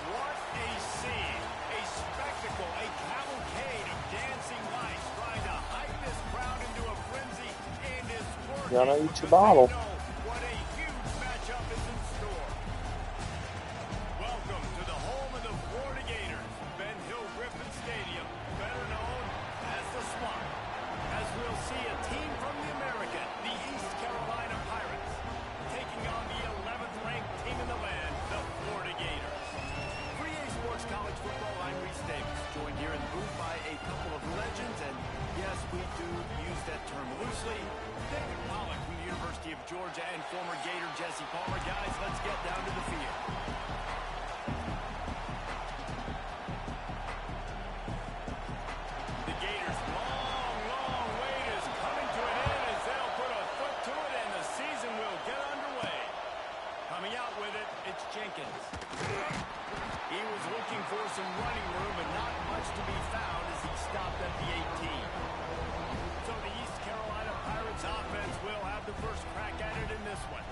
What a scene, a spectacle, a cavalcade of dancing mice trying to hype this crowd into a frenzy, and it's working. Gonna eat your Because bottle. they know what a huge matchup is in store. Welcome to the home of the Florida Gators, Ben Hill Griffin Stadium, better known as the Swamp, as we'll see a team from the American, the East Carolina Pirates, taking on the 11th ranked team in the land, the Florida Gators. Free A Sports College Football, I'm Reese Davis, joined here in the booth by a couple of legends, and yes, we do use that term loosely. David Pollack from the University of Georgia and former Gator Jesse Palmer. Guys, let's get down to the field. The Gators' long wait is coming to an end as they'll put a foot to it and the season will get underway. Coming out with it, it's Jenkins. He was looking for some running room, but not much to be found as he stopped at the 18. So the East Carolina Pirates offense will have the first crack at it in this one.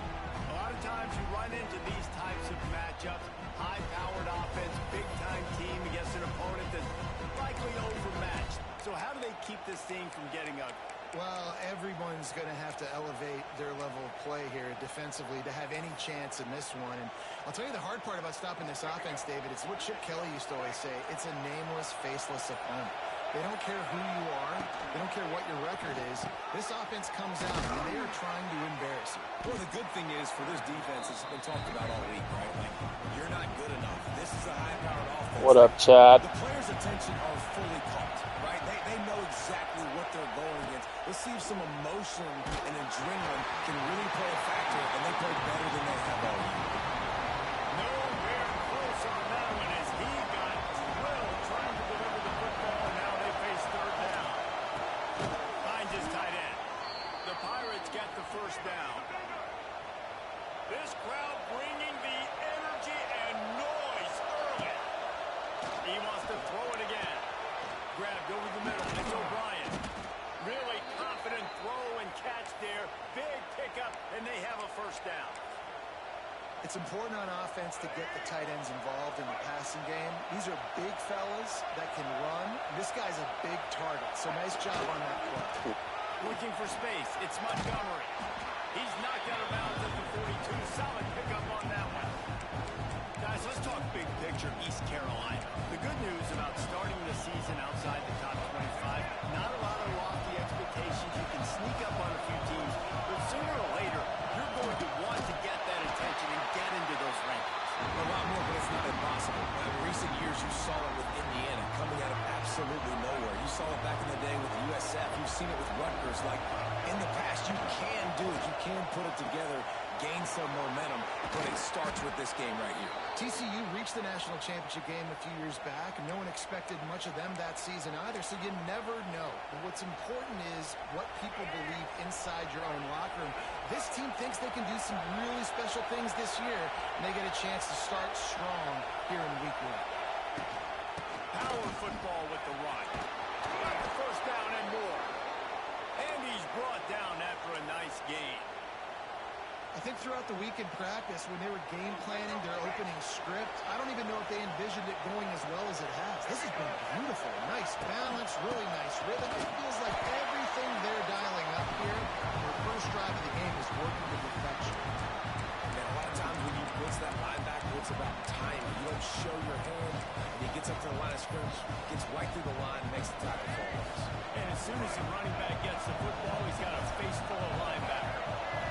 A lot of times you run into these types of matchups, high-powered offense, big-time team against an opponent that's likely overmatched. So how do they keep this thing from getting ugly? Well, everyone's going to have to elevate their level of play here defensively to have any chance in this one. And I'll tell you the hard part about stopping this offense, David, it's what Chip Kelly used to always say. It's a nameless, faceless opponent. They don't care who you are. They don't care what your record is. This offense comes out, and they are trying to embarrass you. Well, the good thing is for this defense, it's been talked about all week, right? Like, you're not good enough. This is a high-powered offense. What up, Chad? The players' attention are fully caught, right? They know exactly what they're going against. Let's see if some emotion and adrenaline can really play a factor, and they play better than they have all year. Nowhere closer than that one as he got drilled trying to deliver the football, and now they face third down. Finds his tight end. The Pirates get the first down. This crowd bringing the energy and noise early. He wants to throw it again. Grabbed over the middle. It's O'Brien. Really confident throw and catch there. Big pickup, and they have a first down. It's important on offense to get the tight ends involved in the passing game. These are big fellas that can run. This guy's a big target, so nice job on that play. Looking for space. It's Montgomery. He's knocked out of bounds at the 42. Solid pickup on that one. Guys, let's talk big picture East Carolina. The good news about starting the season outside the top 25, not a lot of lofty expectations. You can sneak up on a few teams, but sooner or later, you're going to want to get that attention and get into those rankings. A lot more, but it's not impossible. In recent years, you saw it with Indiana coming out of absolutely nowhere. You saw it back in the day with USF. You've seen it with Rutgers. Like, in the past, you can do it. You can put it together, gain some momentum, but it starts with this game right here. TCU reached the national championship game a few years back, and no one expected much of them that season either, so you never know. But what's important is what people believe inside your own locker room. This team thinks they can do some really special things this year, and they get a chance to start strong here in week one. Power football with the run. Got the first down and more. And he's brought down after a nice gain. I think throughout the week in practice, when they were game planning their opening script, I don't even know if they envisioned it going as well as it has. This has been beautiful. Nice balance, really nice rhythm. It feels like everything they're dialing up here, their first drive of the game is working to perfection. And a lot of times when you blitz that linebacker, it's about timing. You don't show your hand, and he gets up to the line of scrimmage, gets right through the line, makes the tackle fall. And as soon as the running back gets the football, he's got a face full of linebacker.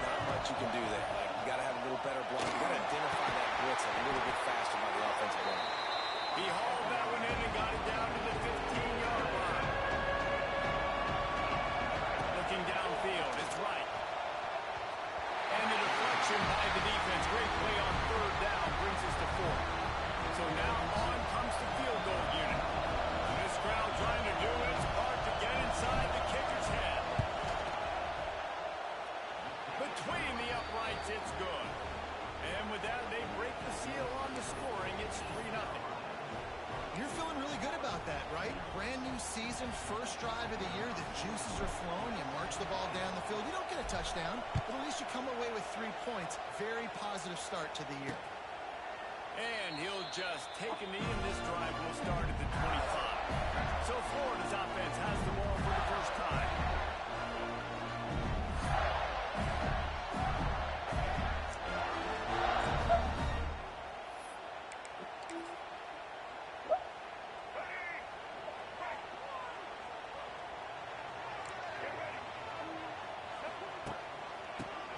Not much you can do there. Like, you got to have a little better block. You got to identify that blitz a little bit faster by the offensive line. He hauled that one in and got it down to the 15-yard line. Looking downfield, it's right. And the deflection by the defense. Great play decent first drive of the year. The juices are flowing. You march the ball down the field. You don't get a touchdown, but at least you come away with 3 points. Very positive start to the year. And he'll just take a knee, and this drive will start at the 25. So Florida's offense has the ball for the first time.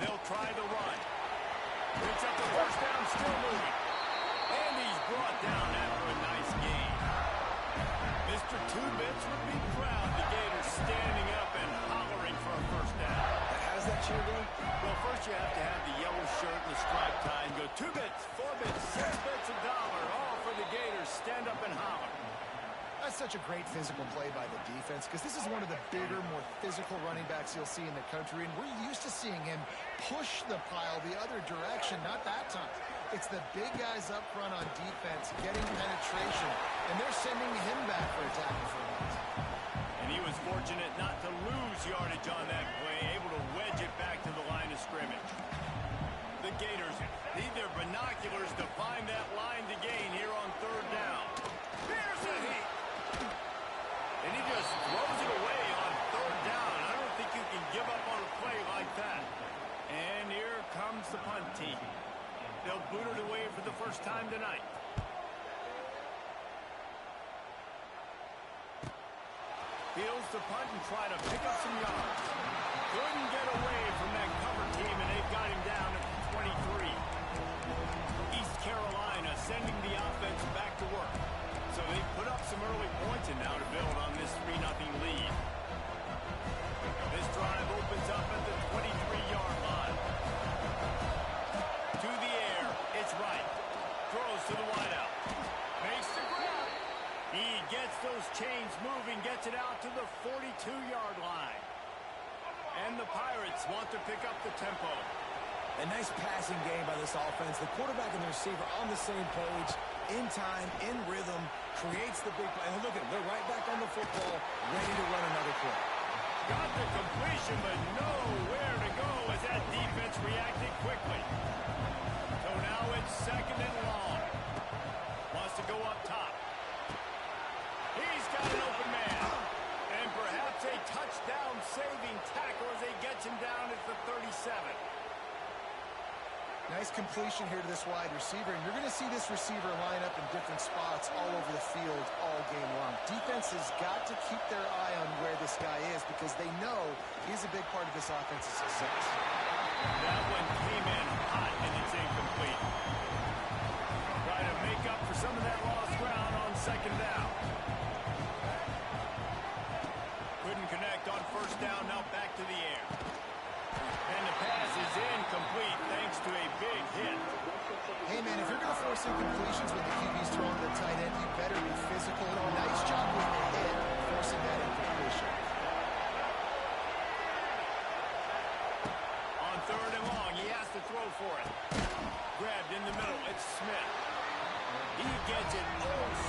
They'll try the run. Picks up the first down, still moving. And he's brought down after a nice gain. Mr. Two-Bits would be proud. The Gators standing up and hollering for a first down. How does that cheer go? Well, first you have to have the yellow shirt and the stripe tie and go 2 bits, 4 bits, 6 bits, $1, all for the Gators. Stand up and holler. That's such a great physical play by the defense because this is one of the bigger, more physical running backs you'll see in the country, and we're used to seeing him push the pile the other direction. Not that time. It's the big guys up front on defense getting penetration, and they're sending him back for a tackle for loss. And he was fortunate not to lose yardage on that play, able to wedge it back to the line of scrimmage. The Gators need their binoculars to find that line to gain here on third down. Here's the heat. And he just throws it away on third down. I don't think you can give up on a play like that. And here comes the punt team. They'll boot it away for the first time tonight. Fields the punt and try to pick up some yards. Couldn't get away from that cover team, and they've got him down at the 23. East Carolina sending the offense back to work. So they put up some early points and now to build on this 3-0 lead. This drive opens up at the 23-yard line. To the air, it's right. Throws to the wideout. Makes the grab. He gets those chains moving, gets it out to the 42-yard line. And the Pirates want to pick up the tempo. A nice passing game by this offense. The quarterback and the receiver on the same page, in time, in rhythm, creates the big play. And look at them. They're right back on the football, ready to run another play. Got the completion, but nowhere to go as that defense reacted quickly. So now it's second and long. Wants to go up top. He's got an open man. And perhaps a touchdown-saving tackle as he gets him down at the 37. Nice completion here to this wide receiver, and you're going to see this receiver line up in different spots all over the field all game long. Defense has got to keep their eye on where this guy is because they know he's a big part of this offense's success. That one came in hot, and it's incomplete. Try to make up for some of that lost ground on second down. Couldn't connect on first down, now back to the air. And the pass is incomplete thanks to a big hit. Hey, man, if you're going to force incompletions when the QB's throwing to the tight end, you better be physical. Nice job with the hit, forcing that incompletion. On third and long, he has to throw for it. Grabbed in the middle, it's Smith. He gets it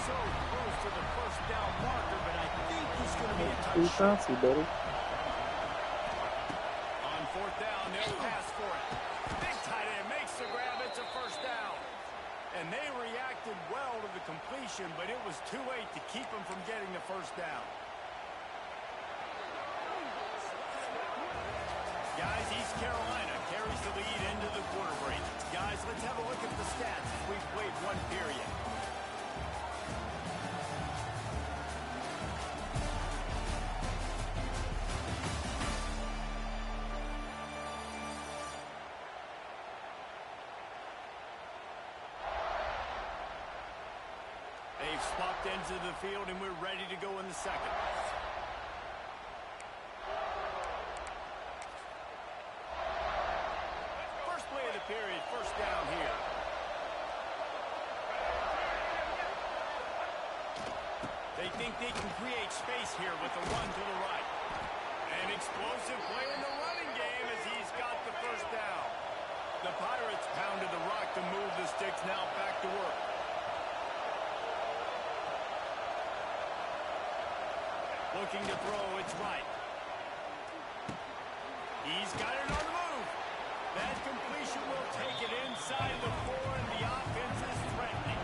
so close to the first down marker, but I think he's going to be a touchdown. On fourth down, they'll pass for it. Big tight end makes the grab, it's a first down. And they reacted well to the completion, but it was too late to keep them from getting the first down. Guys, East Carolina carries the lead into the quarter break. Guys, let's have a look at the stats as we've played one period. They've swapped ends of the field, and we're ready to go in the second. First play of the period, first down here. They think they can create space here with a run to the right. An explosive play in the running game as he's got the first down. The Pirates pounded the rock to move the sticks, now back to work. Looking to throw, it's right. He's got it on the move. That completion will take it inside the 4, and the offense is threatening.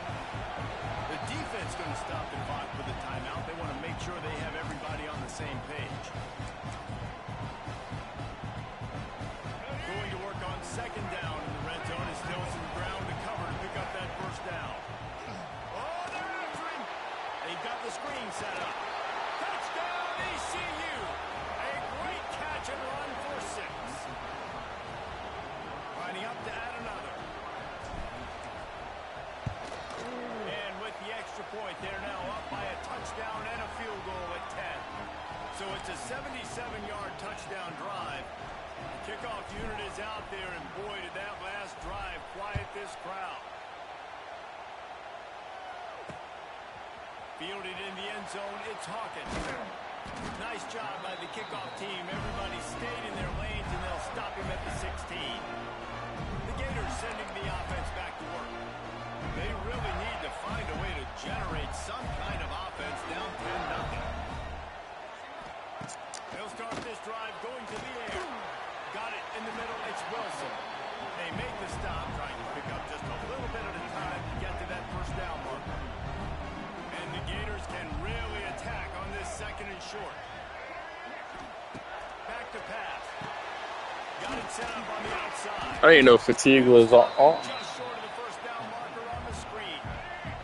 The defense going to stop the clock with a timeout. They want to make sure they have everybody on the same page. Going to work on second down in the red zone. Is still some ground to cover to pick up that first down. Oh, they're after him. They've got the screen set up. Touchdown, ECU. A great catch and run for 6. Lining up to add another. And with the extra point, they're now up by a touchdown and a field goal at 10. So it's a 77-yard touchdown drive. The kickoff unit is out there, and boy, did that last drive quiet this crowd. Fielded in the end zone, it's Hawkins. Nice job by the kickoff team. Everybody stayed in their lanes, and they'll stop him at the 16. The Gators sending the offense back to work. They really need to find a way to generate some kind of offense down 10-0. They'll start this drive going to the air. Got it in the middle, it's Wilson. They make the stop, trying to pick up just a little bit at a time to get to that first down marker. And the Gators can really attack on this second and short. Back to pass. Got it set up on the outside. I didn't know fatigue was all. Just short of the first down marker on the screen.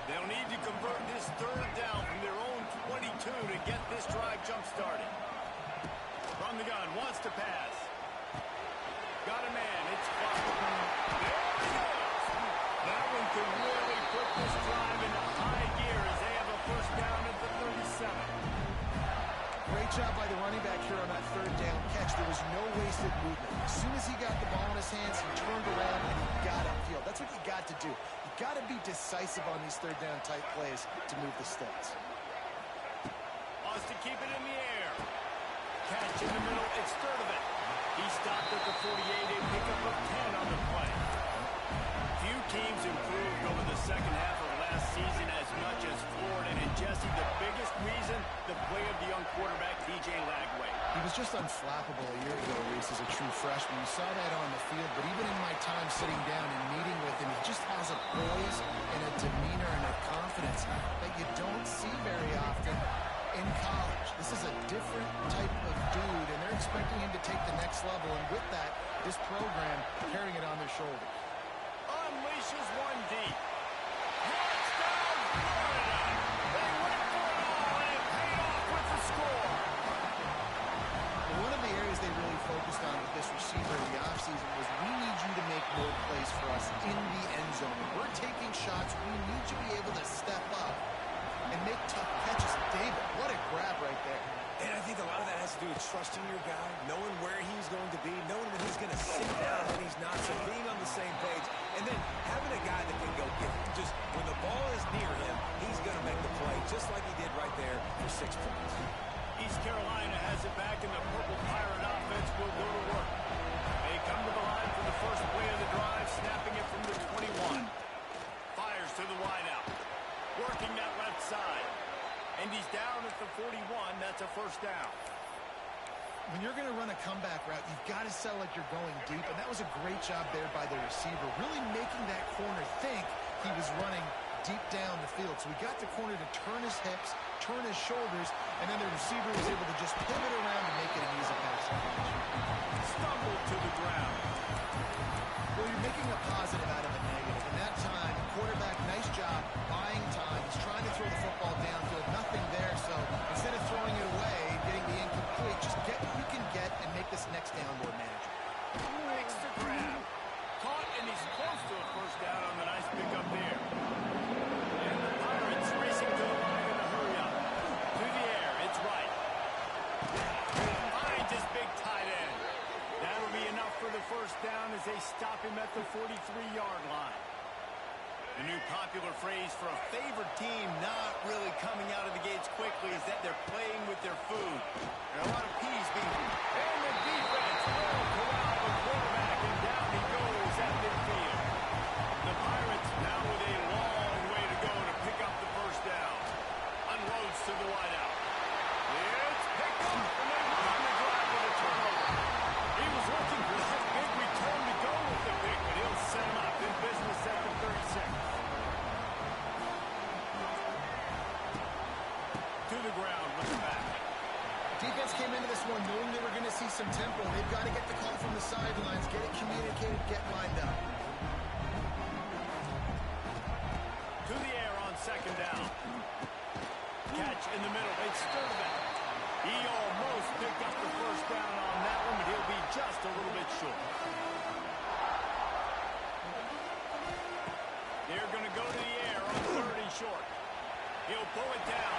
They'll need to convert this third down from their own 22 to get this drive jump-started. From the gun, wants to pass. Got a man, it's Clark. There he goes. That one could really put this drive into high gear as they have a first down at the 37. Great job by the running back here on that third down catch. There was no wasted movement. As soon as he got the ball in his hands, he turned around and he got upfield. That's what you got to do. You got to be decisive on these third down type plays to move the sticks. Wants to keep it in the air. Catch in the middle, it's Sturdivant. He stopped at the 48, a pickup of 10 on the play. Few teams improved over the second half of last season as much as Florida. And Jesse, the biggest reason, the play of the young quarterback, DJ Lagway. He was just unflappable a year ago, Reese, as a true freshman. You saw that on the field, but even in my time sitting down and meeting with him, he just has a poise and a demeanor and a confidence that you don't see very often in college. This is a different type of dude, and they're expecting him to take the next level, and with that, this program carrying it on their shoulders. Unleashes one deep. Touchdown, Florida! They went for it all, and it paid off with the score. Well, one of the areas they really focused on with this receiver in the offseason was, we need you to make more plays for us in the end zone. When we're taking shots, we need you to be able to step up and make tough catches. David, what a grab right there. And I think a lot of that has to do with trusting your guy, knowing where he's going to be, knowing when he's going to sit down and he's not, so being on the same page, and then having a guy that can go get it. Just when the ball is near him, he's going to make the play, just like he did right there for 6 points. East Carolina has it back, and the Purple Pirate offense will go to work. They come to the line for the first play of the drive, snapping it from the 21. Fires to the wideout. Working that left side. And he's down at the 41. That's a first down. When you're going to run a comeback route, you've got to sell like you're going deep, and that was a great job there by the receiver, really making that corner think he was running deep down the field. So we got the corner to turn his hips, turn his shoulders, and then the receiver was able to just pivot around and make it an easy pass. Stumbled to the ground. Well, you're making a positive out of a negative. In that time, quarterback, nice job, buying time. He's trying to throw the football downfield. Nothing there, so instead of throwing it away, getting the incomplete, just get what you can get and make this next down more manageable. Makes the grab. Caught, and he's close to a first down on the nice pickup there. And the Pirates racing to the line in a hurry-up. To the air, it's right. Finds his big tight end. That'll be enough for the first down as they stop him at the 43-yard line. The new popular phrase for a favored team not really coming out of the gates quickly is that they're playing with their food. There are a lot of P's being... And the defense will corral the quarterback, and down he goes at midfield. The Pirates now with a long way to go to pick up the first down. Unloads to the wideout. It's the ground with the back. Defense came into this one knowing they were going to see some tempo. They've got to get the call from the sidelines, get it communicated, get lined up. To the air on second down. Catch in the middle. It's Sturdivant. He almost picked up the first down on that one, but he'll be just a little bit short. They're going to go to the air on third and short. He'll pull it down.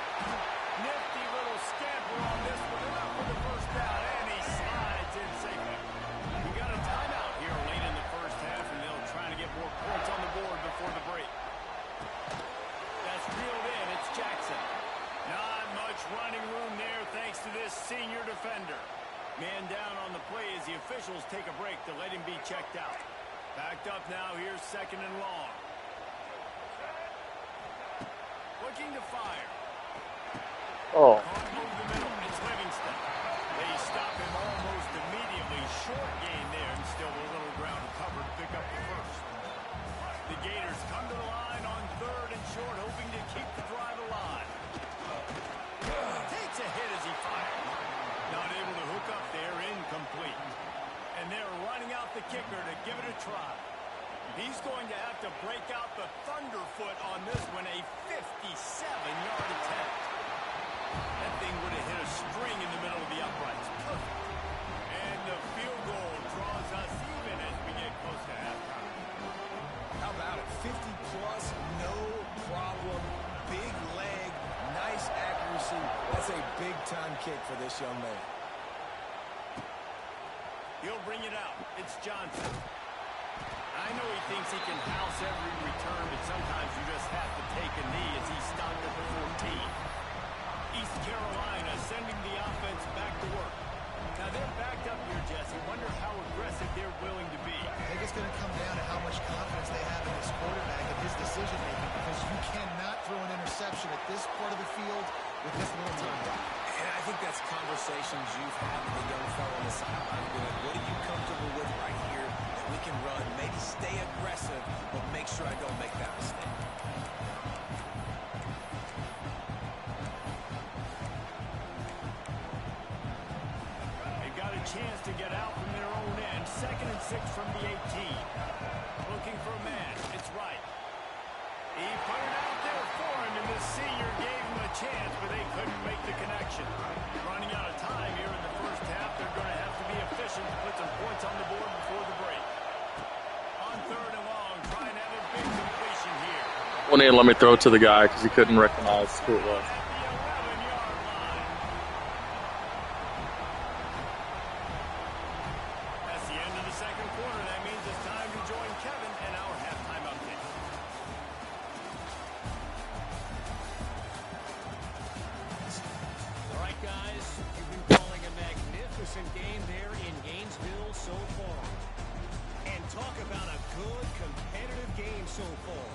Nifty little scamper on this one. Enough for the first down, and he slides in safely. We got a timeout here late in the first half, and they'll try to get more points on the board before the break. That's reeled in. It's Jackson. Not much running room there thanks to this senior defender. Man down on the play as the officials take a break to let him be checked out. Backed up now. Here's second and long. Looking to fire. Oh. Caught over the middle. It's Livingston. They stop him almost immediately. Short gain there, and still a little ground to cover to pick up the first. The Gators come to the line on third and short, hoping to keep the drive alive. Takes a hit as he fires. Not able to hook up there, incomplete. And they're running out the kicker to give it a try. He's going to have to break out the thunderfoot on this one, a 57-yard attempt. That thing would have hit a string in the middle of the uprights. Perfect. And the field goal draws us even as we get close to halftime. How about it? 50-plus, no problem. Big leg, nice accuracy. That's a big-time kick for this young man. He'll bring it out. It's Johnson. I know he thinks he can house every return, but sometimes you just have to take a knee as he stopped at the 14. East Carolina sending the offense back to work. Now they're backed up here, Jesse. Wonder how aggressive they're willing to be. I think it's going to come down to how much confidence they have in this quarterback and his decision-making, because you cannot throw an interception at this part of the field with this little time left. And I think that's conversations you've had with the young fellow on the sideline. Like, what are you comfortable with right here that we can run? Maybe stay aggressive, but make sure I don't make that mistake. They've got a chance to get out from their own end. 2nd and 6 from the 18. Looking for a man. It's right. He put it out there for him, and the senior gave him a chance, but they couldn't make the connection. Running out of time here in the first half, they're going to have to be efficient to put some points on the board before the break. On third and long, try and have a big completion here. Well, they let me throw it to the guy because he couldn't recognize who it was. At the 11-yard line. That's the end of the second quarter. That means it's time to join Kevin and our halftime update. All right, guys, you've been calling a magnificent game there in Gainesville so far. And talk about a good, competitive game so far.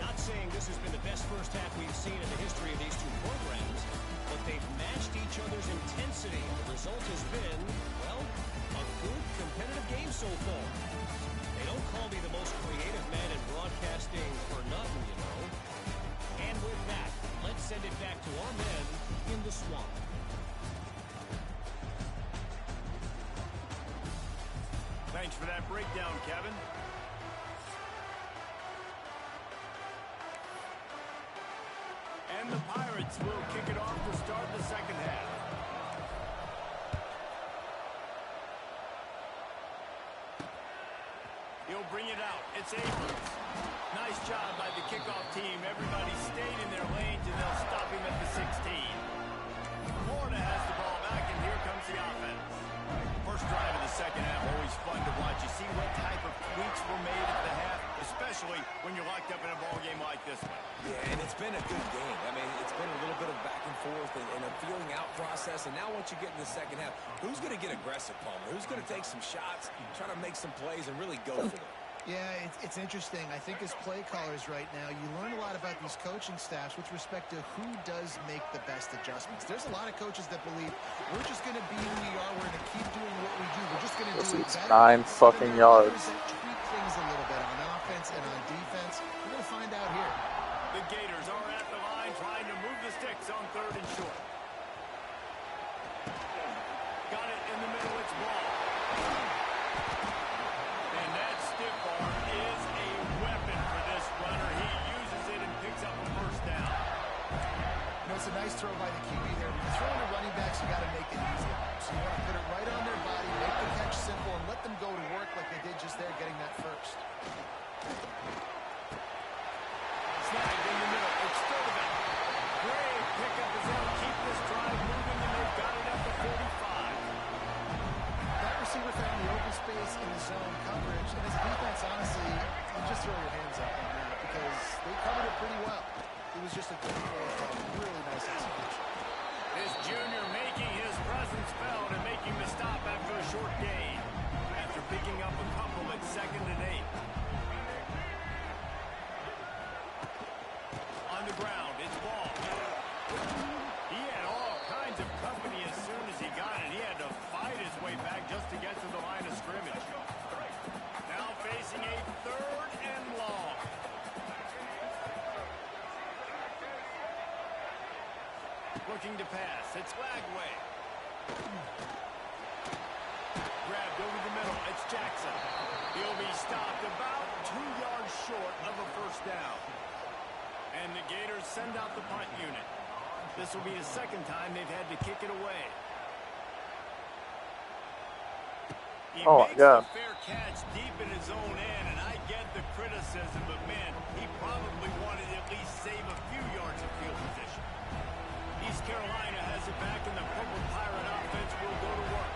Not saying this has been the best first half we've seen in the history of these two programs, but they've matched each other's intensity. The result has been, well, a good, competitive game so far. They don't call me the most creative man in broadcasting for nothing, you know. And with that, let's send it back to our men in the swamp. Thanks for that breakdown, Kevin. And the Pirates will kick it off to start the second half. He'll bring it out. It's Abrams. Nice job by the kickoff team. Everybody stayed in their lanes, and they'll stop him at the 16. Florida has the ball back, and here comes the offense. First drive of the second half, always fun to watch. You see what type of tweaks were made at the half, especially when you're locked up in a ball game like this one. Yeah, and it's been a good game. I mean, it's been a little bit of back and forth and a feeling out process. And now once you get in the second half, who's going to get aggressive, Palmer? Who's going to take some shots, try to make some plays, and really go for it? Yeah, it's interesting. I think as play callers right now, you learn a lot about these coaching staffs with respect to who does make the best adjustments. There's a lot of coaches that believe we're just going to be who we are. We're going to keep doing what we do. We're just going to do it better. 9 fucking yards. That tweak things a little bit on offense and on defense. We're going to find out here. The Gators are at the line trying to move the sticks on third and short. in the middle, it's ball. And that stiff arm is a weapon for this runner. He uses it and picks up a first down. You know, it's a nice throw by the QB there. When you're throwing to running backs, you got to make it easy. So you want to put it right on their body, make the catch simple, and let them go to work like they did just there, getting that first. Snagged in the middle. It's Stovall. Great pickup as they'll keep this drive moving, and they've got it at the 45. That receiver found the open space in the zone coverage, and as a defense, honestly, you just throw your hands up on that because they covered it pretty well. It was just a good play, really nice execution. This junior making his presence felt and making the stop after a short gain. After picking up a couple at 2nd and 8. On the ground, it's ball. He had all kinds of company as soon as he got it. He had to fight his way back just to get to the line of scrimmage. Now facing a 3rd and long. Looking to pass. It's Lagway. Grabbed over the middle. It's Jackson. He'll be stopped about 2 yards short of a first down. And the Gators send out the punt unit. This will be the 2nd time they've had to kick it away. He makes a fair catch deep in his own end, and I get the criticism, but man, he probably wanted to at least save a few yards of field position. East Carolina has it back, and the Purple Pirate offense will go to work.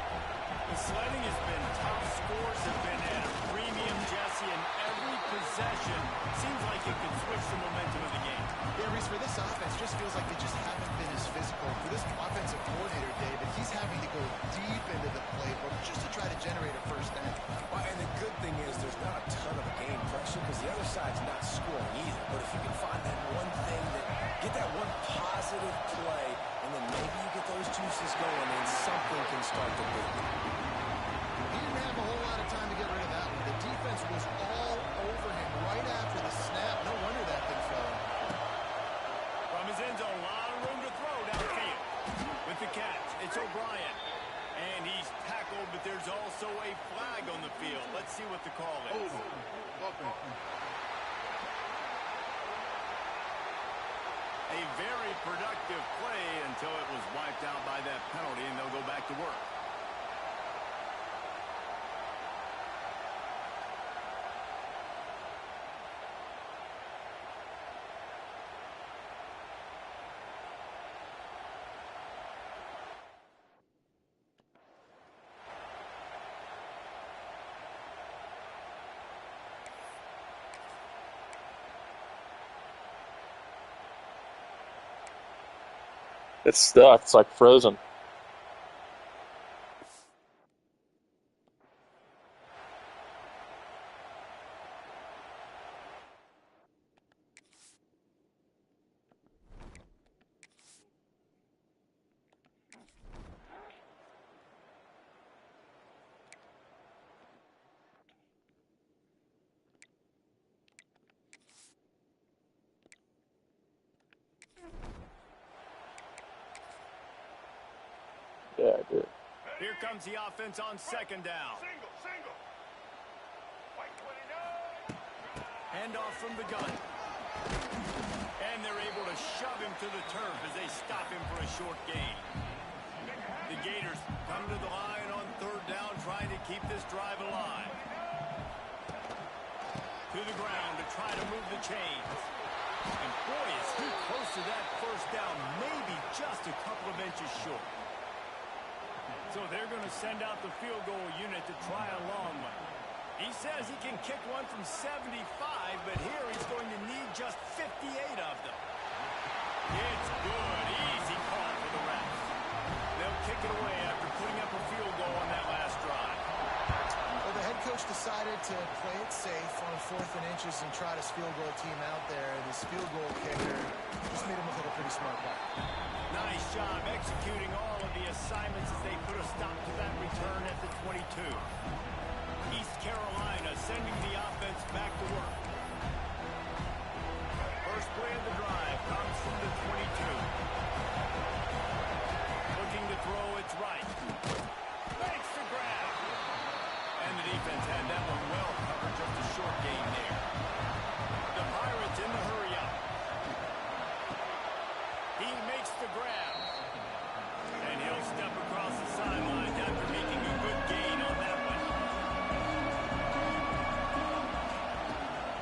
The sledding has been tough. Scores have been at a premium, Jesse, and every possession seems like it could switch the momentum of the game. Yeah, Reese, for this offense, just feels like they just haven't been as physical. For this offensive coordinator, David, he's having to go deep into the playbook just to try to generate a first down. Well, and the good thing is there's not a ton of game pressure because the other side's not scoring either. But if you can find that one thing, get that one positive play, and then maybe you get those juices going and something can start to move. He didn't have a whole lot of time to get rid of that one. The defense was all over him right after the snap. No wonder that thing fell. From his end zone, a lot of room to throw downfield. With the catch, it's O'Brien. And he's tackled, but there's also a flag on the field. Let's see what the call is. A very productive play until it was wiped out by that penalty, and they'll go back to work. It's stuck. It's like frozen. Yeah, I did. Here comes the offense on 2nd down. Handoff from the gun. And they're able to shove him to the turf as they stop him for a short gain. The Gators come to the line on 3rd down, trying to keep this drive alive. To the ground to try to move the chains. And boy, is he close to that first down, maybe just a couple of inches short. So they're going to send out the field goal unit to try a long one. He says he can kick one from 75, but here he's going to need just 58 of them. It's good. Easy call for the refs. They'll kick it away after putting up a field goal on that last drive. Well, the head coach decided to play it safe on 4th and inches and try to field goal team out there. This field goal kicker just made him look like a pretty smart guy. Nice job executing all of the assignments as they put a stop to that return at the 22. East Carolina sending the offense back to work. First play of the drive comes from the 22. Looking to throw, it's right. the grab. And he'll step across the sideline after making a good gain on that one.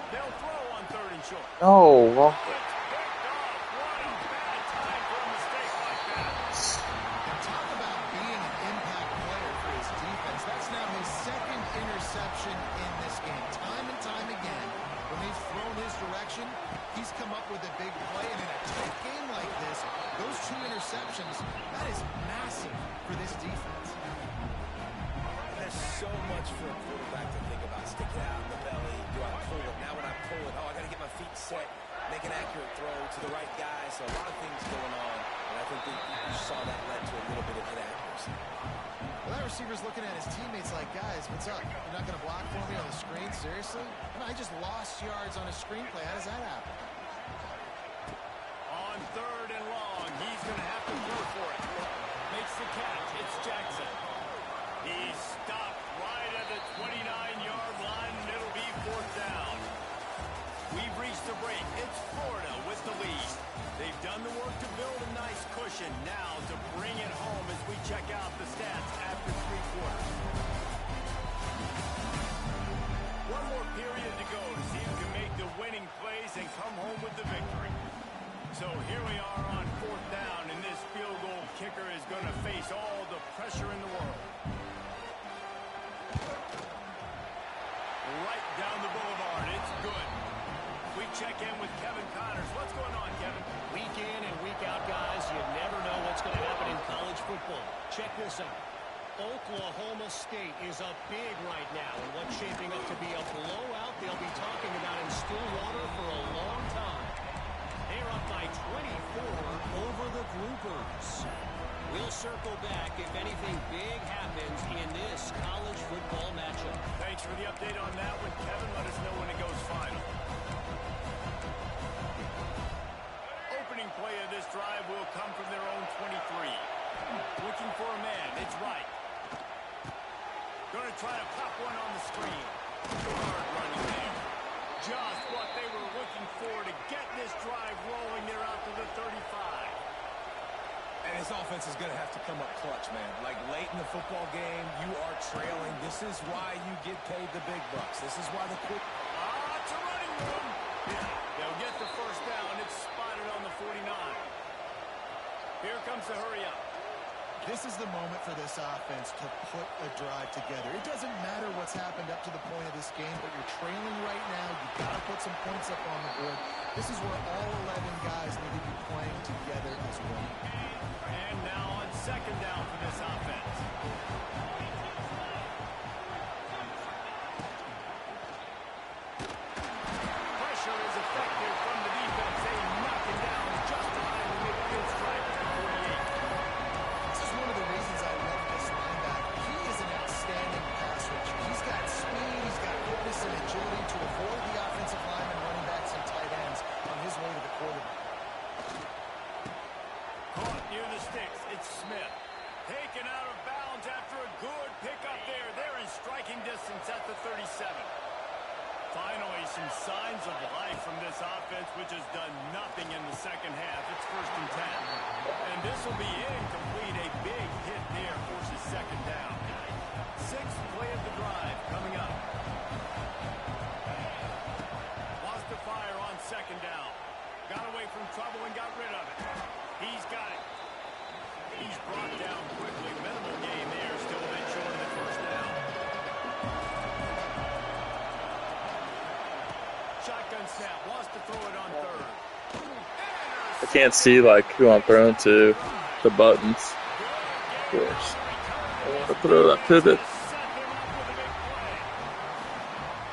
They'll throw on 3rd and short. No, wrong. It's picked off. What a bad time for a mistake like that. And talk about being an impact player for his defense. That's now his 2nd interception in this game. Time and time again, when they've thrown his direction, he's come up with a big play. And in a tight game like this, those 2 interceptions, that is massive for this defense. There's so much for a quarterback to think about. Stick it out in the belly. Do I pull it? Now when I pull it, I got to get my feet set, make an accurate throw to the right guy. So a lot of things going on. And I think that you saw that led to a little bit of inaccuracy. Well, that receiver's looking at his teammates like, guys, what's up? You're not going to block for me on the screen? Seriously? I just lost yards on a screenplay. How does that happen? On 3rd and long, he's going to have to throw for it. Makes the catch. It's Jackson. He's stopped right at the 29-yard line, and it'll be 4th down. We've reached the break. It's Florida with the lead. They've done the work to build a nice cushion. Now to bring it home as we check out the stats after 3 quarters. One more period to go to see who can make the winning plays and come home with the victory. So here we are on 4th down, and this field goal kicker is going to face all the pressure in the world. Right down the boulevard. It's good. We check in with Kevin Connors. What's going on, Kevin? Week in and week out, guys, you never know what's going to happen in college football. Check this out. Oklahoma State is up big right now in what's shaping up to be a blowout they'll be talking about in Stillwater for a long time. They're up by 24 over the Groupers. We'll circle back if anything big happens in this college football matchup. Thanks for the update on that one, Kevin. Let us know when it goes final. Opening play of this drive will come from their own 23. Looking for a man. It's right. Going to try to pop one on the screen. Hard running there. Just what they were looking for to get this drive rolling. They're out to the 35. And his offense is going to have to come up clutch, man. Like late in the football game, you are trailing. This is why you get paid the big bucks. This is why the quick... It's a running room. They'll get the 1st down. It's spotted on the 49. Here comes the hurry up. This is the moment for this offense to put a drive together. It doesn't matter what's happened up to the point of this game, but you're trailing right now. You've got to put some points up on the board. This is where all 11 guys need to be playing together as one. And now on 2nd down for this offense. Pressure is effective from the defense. They knock it down just behind the midfield stripe at 48. This is one of the reasons I love this linebacker. He is an outstanding pass rusher. He's got speed, he's got quickness and agility to avoid the offensive linemen, running backs, and tight ends on his way to the quarterback. Caught near the sticks. It's Smith. Taken out of bounds after a good pickup there. They're in striking distance at the 37. Finally, some signs of life from this offense, which has done nothing in the 2nd half. It's 1st and 10. And this will be incomplete. A big hit there forces 2nd down. 6th play of the drive coming up. Lost the fire on 2nd down. Got away from trouble and got rid of it. He's got it. He's brought down quickly. Minimal gain there. Still a bit short of the 1st down. Shotgun snap. Wants to throw it on 3rd. I can't see like who I'm throwing to. The buttons, of course. I want to throw that pivot.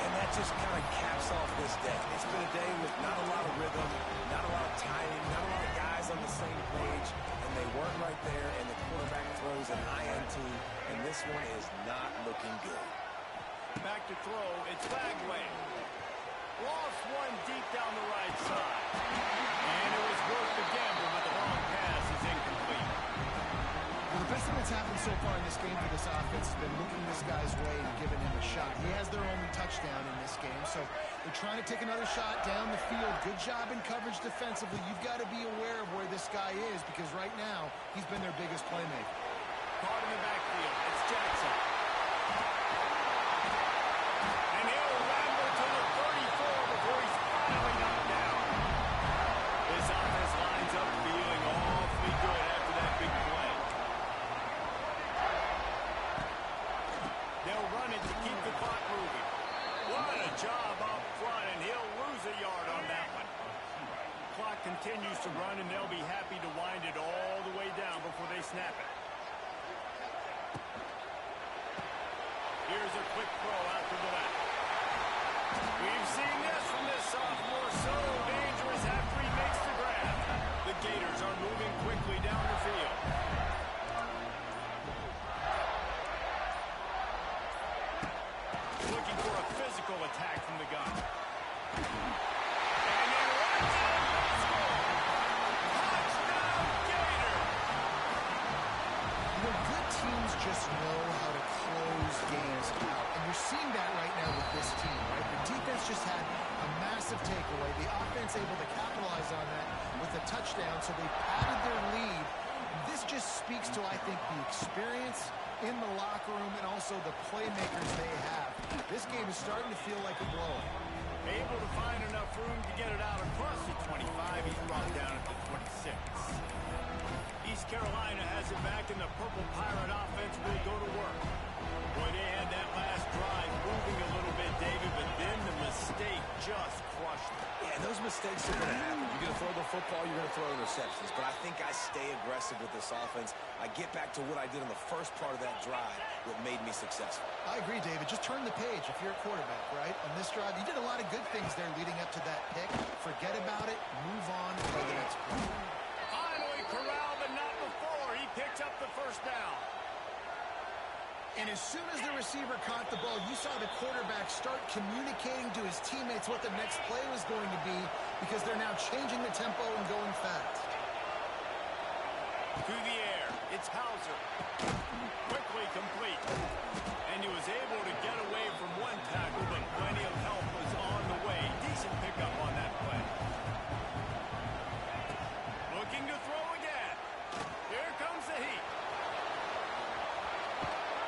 And that just kind of caps off this day. It's been a day with not a lot of rhythm, not a lot of timing, not a lot of guys on the same page, and they weren't right there, and the quarterback throws an INT, and this one is not looking good. Back to throw. It's Bagway. Lost one deep down the right side. And it was worth the gamble, but the long pass is incomplete. Well, the best thing that's happened so far in this game for this offense has been looking this guy's way and giving him a shot. He has their only touchdown in this game, so They're trying to take another shot down the field. Good job in coverage defensively. You've got to be aware of where this guy is because right now he's been their biggest playmaker. Caught in the backfield. It's Jackson. And he'll ramble to the 34 before he's finally knocked down. This offense lines up feeling awfully good after that big play. They'll run it to keep the clock moving. What a job up front, and he'll lose a yard on that one. Clock continues to run, and they'll be happy to wind it all the way down before they snap it. Here's a quick throw out to the left. We've seen this from this sophomore, so dangerous after he makes the grab. The Gators are moving quickly down the field. Looking for a physical attack from the gun. And he runs it and scores. Touchdown, Gator! You know, good teams just know how to close games out. And you're seeing that right now with this team, right? The defense just had a massive takeaway. The offense able to capitalize on that with a touchdown, so they padded their lead. This just speaks to, I think, the experience in the locker room and also the playmakers they have. This game is starting to feel like a blowout. Able to find enough room to get it out across the 25. He's brought down at the 26. East Carolina has it back, and the Purple Pirate offense will go to work. Boy, they had that last drive moving a little bit, David, but then the mistake just crushed them. Yeah, those mistakes are going to happen. You're going to throw the football, you're going to throw interceptions. But I think I stay aggressive with this offense. I get back to what I did on the first part of that drive, what made me successful. I agree, David. Just turn the page if you're a quarterback, right? On this drive, you did a lot of good things there leading up to that pick. Forget about it. Move on to the next play. Finally corralled, but not before. He picked up the first down. And as soon as the receiver caught the ball, you saw the quarterback start communicating to his teammates what the next play was going to be because they're now changing the tempo and going fast. Through the air, it's Hauser. Quickly complete. And he was able to get away from one tackle, but plenty of help was on the way. Decent pickup on that play. Looking to throw again. Here comes the heat.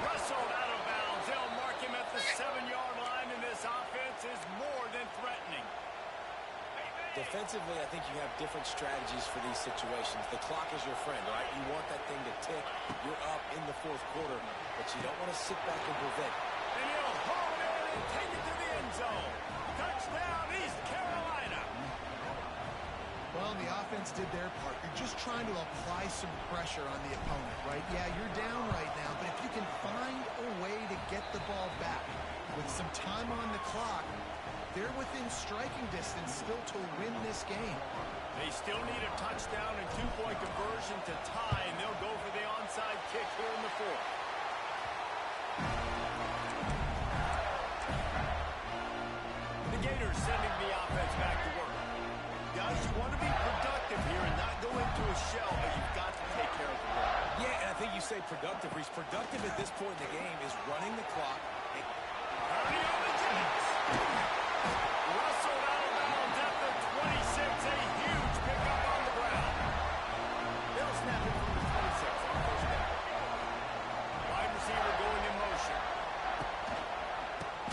Wrestled out of bounds. They'll mark him at the 7-yard line, and this offense is more than threatening. Defensively, I think you have different strategies for these situations. The clock is your friend, right? You want that thing to tick. You're up in the fourth quarter, but you don't want to sit back and prevent. And he'll hold it and take it to the end zone. Touchdown, East Carolina. Well, the offense did their part. You're just trying to apply some pressure on the opponent, right? Yeah, you're down right now, but if you can find a way to get the ball back with some time on the clock, they're within striking distance still to win this game. They still need a touchdown and two-point conversion to tie, and they'll go for the onside kick here in the fourth. The Gators sending the offense back to work. Guys, you want to be productive here and not go into a shell, but you've got to take care of the ball. Yeah, and I think you say productive. He's productive at this point in the game is running the clock. Hurry on the Jets. Russell out of bounds at the 26. A huge pickup on the ground. They'll snap it from the 26 on first down. Wide receiver going in motion.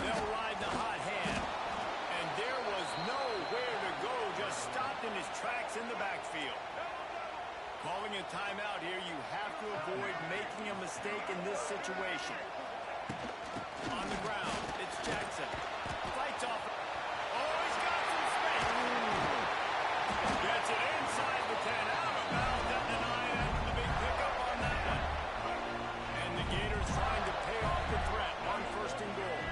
They'll ride the hot hand. And there was nowhere to go. Just stopped in his tracks in the backfield. Calling a timeout here. You have to avoid making a mistake in this situation. On the ground, it's Jackson. Fights off. Oh, he's got some space. Gets it inside the 10. Out of bounds at the 9 after the big pickup on that one. And the Gators trying to pay off the threat on first and goal.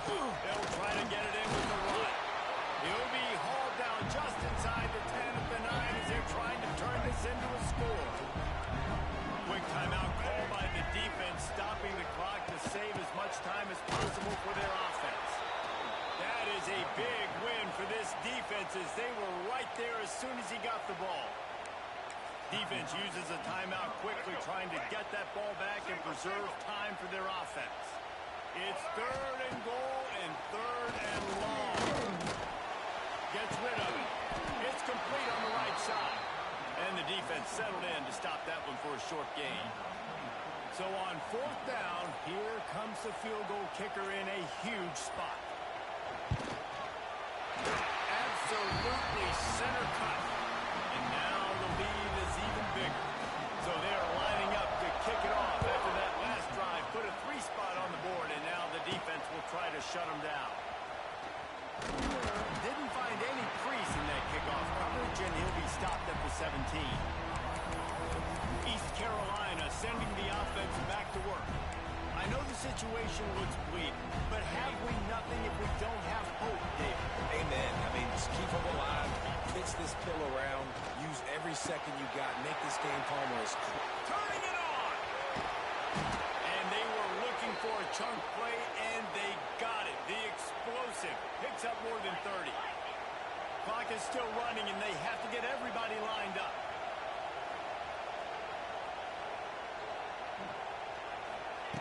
They'll try to get it in with the run. He'll be hauled down just inside the 10 at the 9 as they're trying to turn this into a score. Quick timeout call by the defense, stopping the clock to save as much time as possible for their offense. That is a big win for this defense as they were right there as soon as he got the ball. Defense uses a timeout quickly, trying to get that ball back and preserve time for their offense. It's 3rd and goal and 3rd and long. Gets rid of it. It's complete on the right side. And the defense settled in to stop that one for a short gain. So on 4th down, here comes the field goal kicker in a huge spot. Absolutely center cut. And now the lead is even bigger. So they are lining up to kick it off after that last drive. Put a 3 spot on the board, and now the defense will try to shut them down. Didn't find any crease in that kickoff coverage, and he'll be stopped at the 17. East Carolina sending the offense back to work. I know the situation looks bleak, but have we nothing if we don't have hope, David? Amen. I mean, just keep them alive, pitch this pill around, use every second you got, make this game Palmer is turning it on! And they were looking for a chunk play, and they got it. The explosive picks up more than 30. Clock is still running, and they have to get everybody lined up.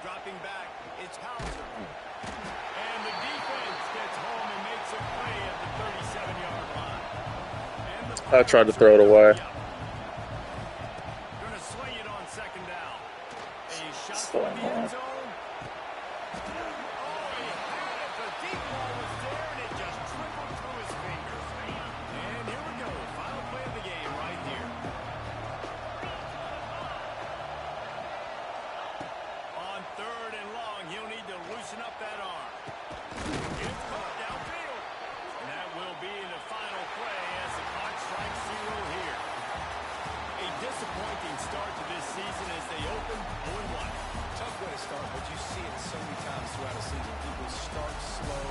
Dropping back, it's Hauser. And the defense gets home and makes a play at the 37-yard line. I tried to throw it away. Gonna swing it on 2nd down. A shot from the end zone. Oh, he had it. The deep ball was there, and it just trickled through his fingers. And here we go. Final play of the game right here. On 3rd and long, he'll need to loosen up that arm. It's caught downfield. And that will be the final play as the clock strikes 0 here. A disappointing start to this season as they open 0-1. tough way to start, but you see it so many times throughout a season. People start slow,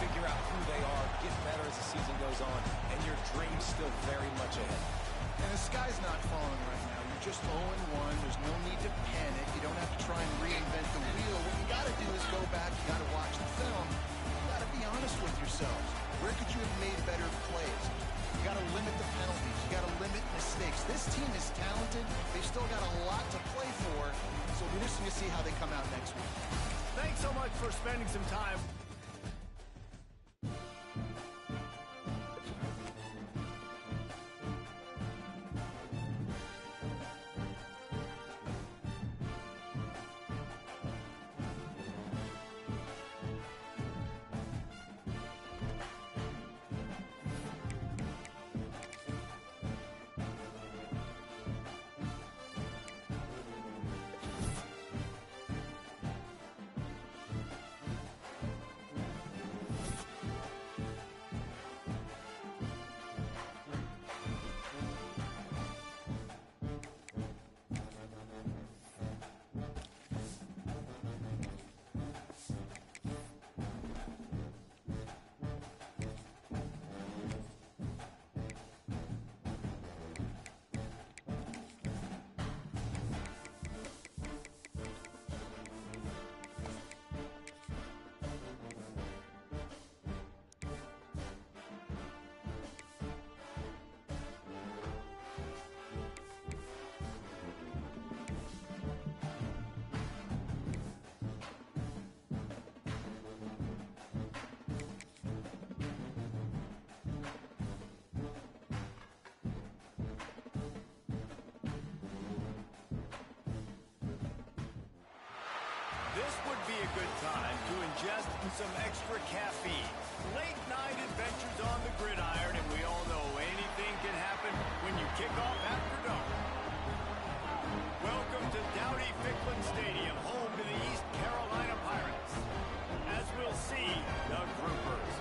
figure out who they are, get better as the season goes on, and your dream's still very much ahead. And the sky's not falling right now. You're just 0-1. There's no need to panic. You don't have to try and reinvent the wheel. What you got to do is go back. You got to watch the film. You got to be honest with yourselves. Where could you have made better plays? You got to limit the penalties. You got to limit mistakes. This team is talented. They've still got a lot to play for. So we're just going to see how they come out next week. Thanks so much for spending some time. This would be a good time to ingest some extra caffeine. Late night adventures on the gridiron, and we all know anything can happen when you kick off after dark. Welcome to Dowdy-Ficklen Stadium, home to the East Carolina Pirates. As we'll see, the Groupers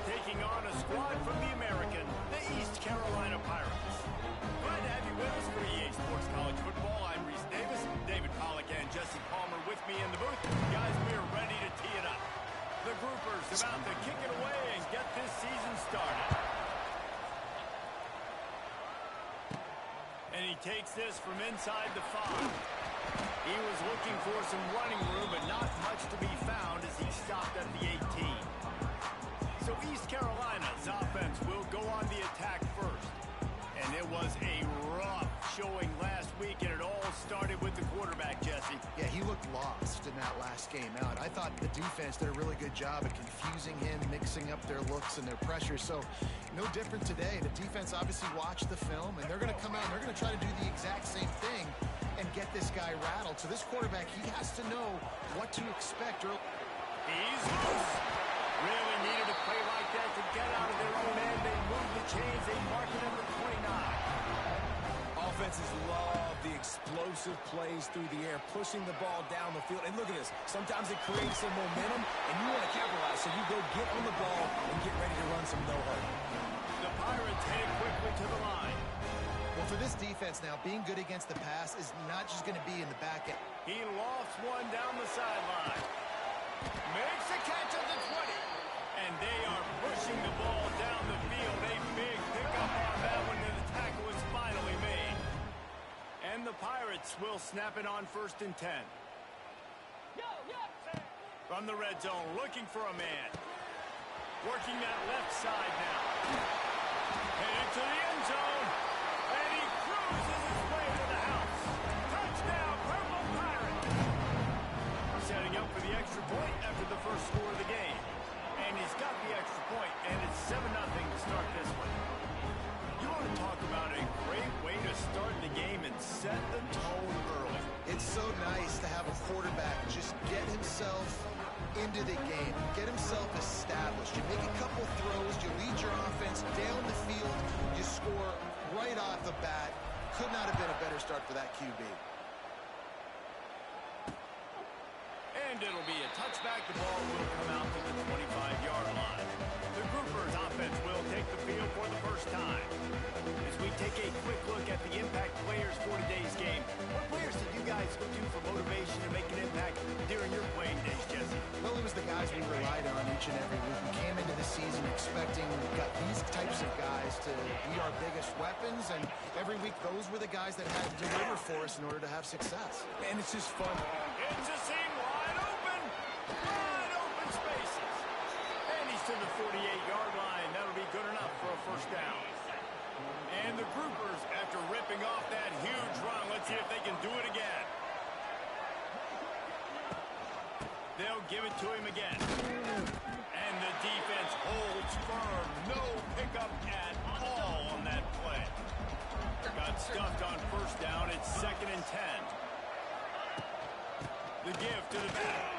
taking on a squad from the American, the East Carolina Pirates. Glad to have you with us for EA Sports College Football. I'm Reese Davis, David Pollack, and Jesse Palmer with me in the booth. Guys, we are ready to tee it up. The Groupers about to kick it away and get this season started. And he takes this from inside the 5. He was looking for some running room, but not much to be found as he stopped at the 18. So East Carolina's offense will go on the attack first. And it was a rough showing last week, and it all battle started with the quarterback, Jesse. Yeah, he looked lost in that last game out. I thought the defense did a really good job of confusing him, mixing up their looks and their pressure. So no different today. The defense obviously watched the film, and they're going to come out and they're going to try to do the exact same thing and get this guy rattled. So this quarterback, he has to know what to expect. He's loose. Really needed a play like that to get out of their own end. They moved the chains. They mark it number 29. Offenses love the explosive plays through the air, pushing the ball down the field. And look at this. Sometimes it creates some momentum, and you want to capitalize. So you go get on the ball and get ready to run some no-huddle. The Pirates headed quickly to the line. Well, for this defense now, being good against the pass is not just going to be in the back end. He lofts one down the sideline. Makes a catch at the 20. And they are pushing the ball down the field. A big pickup on that one, and the tackle is finally made. And the Pirates will snap it on 1st and 10. From the red zone, looking for a man. Working that left side now. Headed to the end zone. And he cruises his way to the house. Touchdown, Purple Pirates. Setting up for the extra point after the first score of the game. And he's got the extra point, and it's 7-0 to start this one. You want to talk about a great way to start the game and set the tone early. It's so nice to have a quarterback just get himself into the game, get himself established. You make a couple throws, you lead your offense down the field, you score right off the bat. Could not have been a better start for that QB. And it'll be a touchback. The ball will come out to the 25-yard line. The Groupers offense will take the field for the first time. As we take a quick look at the impact players for today's game, what players did you guys go to for motivation to make an impact during your playing days, Jesse? Well, it was the guys we relied on each and every week. We came into the season expecting we've got these types of guys to be our biggest weapons, and every week those were the guys that had to deliver for us in order to have success. And it's just fun. It's a seam wide open spaces. And he's to the 48-yard line. That'll be good enough for a first down. And the Groupers, after ripping off that huge run, let's see if they can do it again. They'll give it to him again. And the defense holds firm. No pickup at all on that play. Got stuffed on first down. It's 2nd and 10. The give to the back.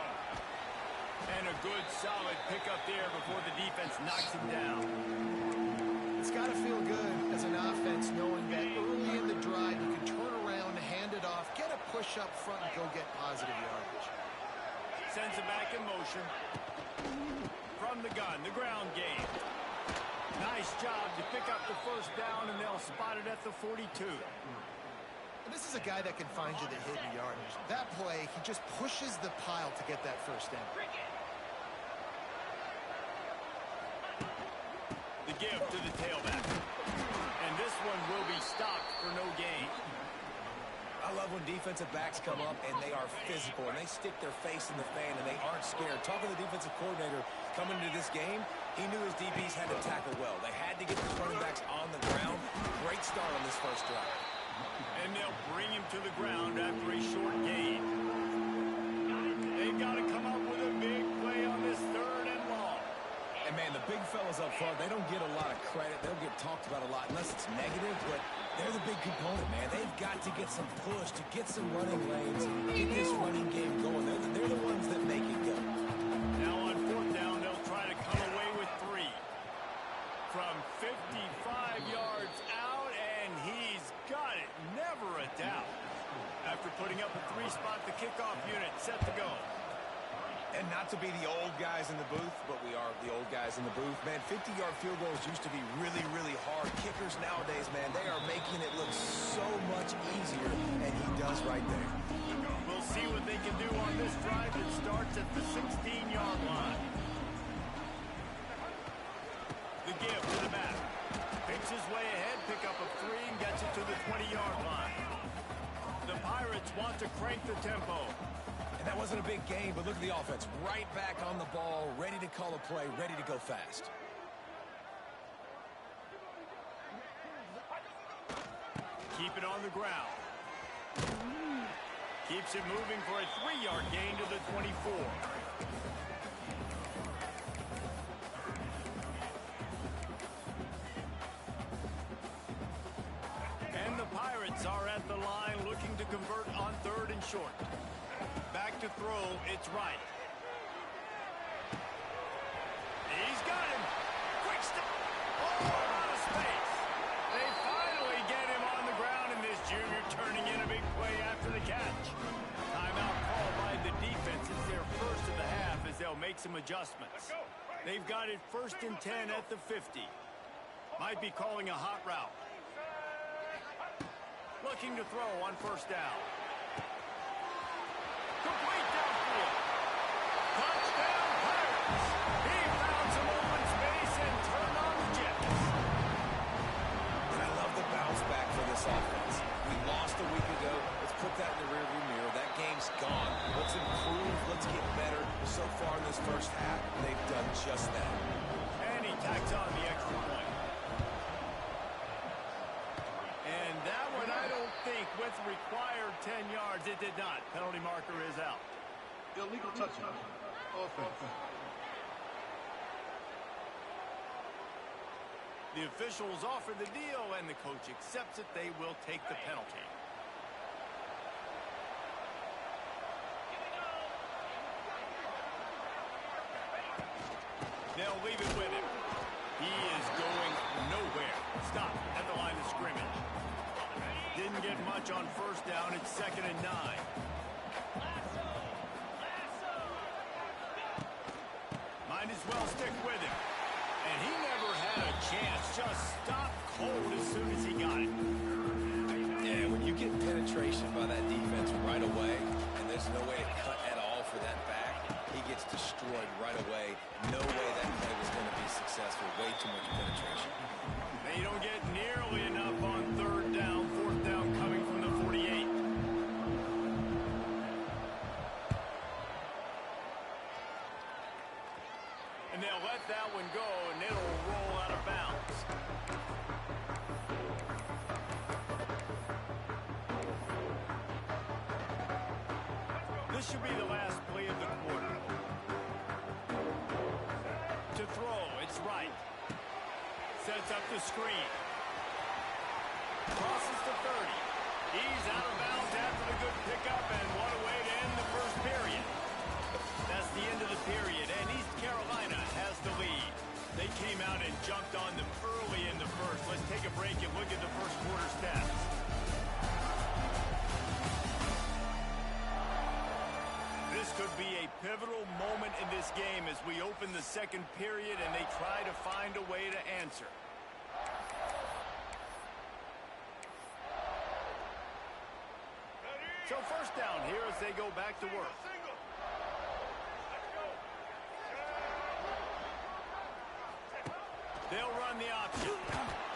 And a good, solid pickup there before the defense knocks him down. It's got to feel good as an offense knowing that early in the drive you can turn around, hand it off, get a push up front, and go get positive yardage. Sends it back in motion. From the gun, the ground game. Nice job to pick up the first down, and they'll spot it at the 42. And this is a guy that can find you the hidden yardage. That play, he just pushes the pile to get that first down. The give to the tailback. And this one will be stopped for no gain. I love when defensive backs come up and they are physical and they stick their face in the fan and they aren't scared. Talking to the defensive coordinator coming into this game, he knew his DBs had to tackle well. They had to get the running backs on the ground. Great start on this first drive. And they'll bring him to the ground after a short gain. They've got to come up with a big play on this 3rd and long. And, man, the big fellas up front, they don't get a lot of credit. They'll get talked about a lot unless it's negative, but they're the big component, man. They've got to get some push, to get some running lanes, get this running game going. They're the ones that make it go. Now on 4th down, they'll try to come away with 3. From 55 yards out, and he's got it. Never a doubt. After putting up a 3-spot, the kickoff unit set to go. And not to be the old guys in the booth, but we are the old guys in the booth. Man, 50-yard field goals used to be really, really hard. Kickers nowadays, man, they are making it look so much easier, and he does right there. We'll see what they can do on this drive that starts at the 16-yard line. The give to the back. Picks his way ahead, pick up a 3, and gets it to the 20-yard line. The Pirates want to crank the tempo. And that wasn't a big game, but look at the offense. Right back on the ball, ready to call a play, ready to go fast. Keep it on the ground. Keeps it moving for a 3-yard gain to the 24. And the Pirates are at the line looking to convert on 3rd and short. Back to throw, it's right. He's got him. Quick stop. Oh, out of space. They finally get him on the ground, and this junior turning in a big play after the catch. Timeout called by the defense. It's their first of the half as they'll make some adjustments. They've got it 1st and 10 at the 50. Might be calling a hot route. Looking to throw on 1st down. Complete downfield. Touchdown Pirates. He found some open space and turned on the Jets. And I love the bounce back for this offense. We lost a week ago. Let's put that in the rearview mirror. That game's gone. Let's improve. Let's get better. So far in this first half, they've done just that. And he tacks on the extra point. And that one, I don't think, with required 10 yards, it did not. Penalty marker is out. Illegal touchdown. Offense. The officials offer the deal, and the coach accepts it. They will take the penalty. They'll leave it with him. He is going nowhere. Stop at the line of scrimmage. Didn't get much on 1st down. It's 2nd and 9. Might as well stick with him. And he never had a chance. Just stopped cold as soon as he got it. Yeah, when you get penetration by that defense right away, and there's no way to cut at all for that back, he gets destroyed right away. No way that play was going to be successful. Way too much penetration. They don't get nearly enough on 3rd down. 4th down coming from the 48. And they'll let that one go, and it'll roll out of bounds. This should be the last play of the quarter. To throw, it's right. Sets up the screen. Crosses to 30. He's out of bounds after the good pickup, and what a way to end the first period. That's the end of the period, and East Carolina has the lead. They came out and jumped on them early in the first. Let's take a break and look at the first quarter stats. This could be a pivotal moment in this game as we open the second period and they try to find a way to answer. So 1st down here as they go back to work. They'll run the option.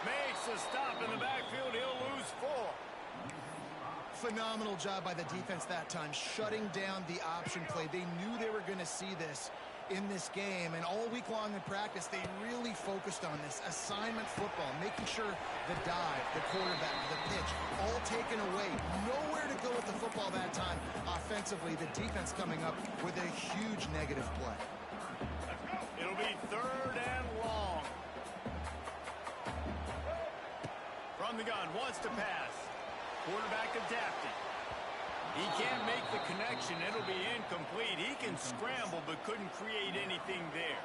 Makes a stop in the backfield. He'll lose 4. Phenomenal job by the defense that time, shutting down the option play. They knew they were going to see this in this game, and all week long in practice, they really focused on this assignment football, making sure the dive, the quarterback, the pitch, all taken away. Nowhere to go with the football that time. Offensively, the defense coming up with a huge negative play. It'll be 3rd and long. From the gun, wants to pass. Quarterback adapted. He can't make the connection. It'll be incomplete. He can scramble, but couldn't create anything there.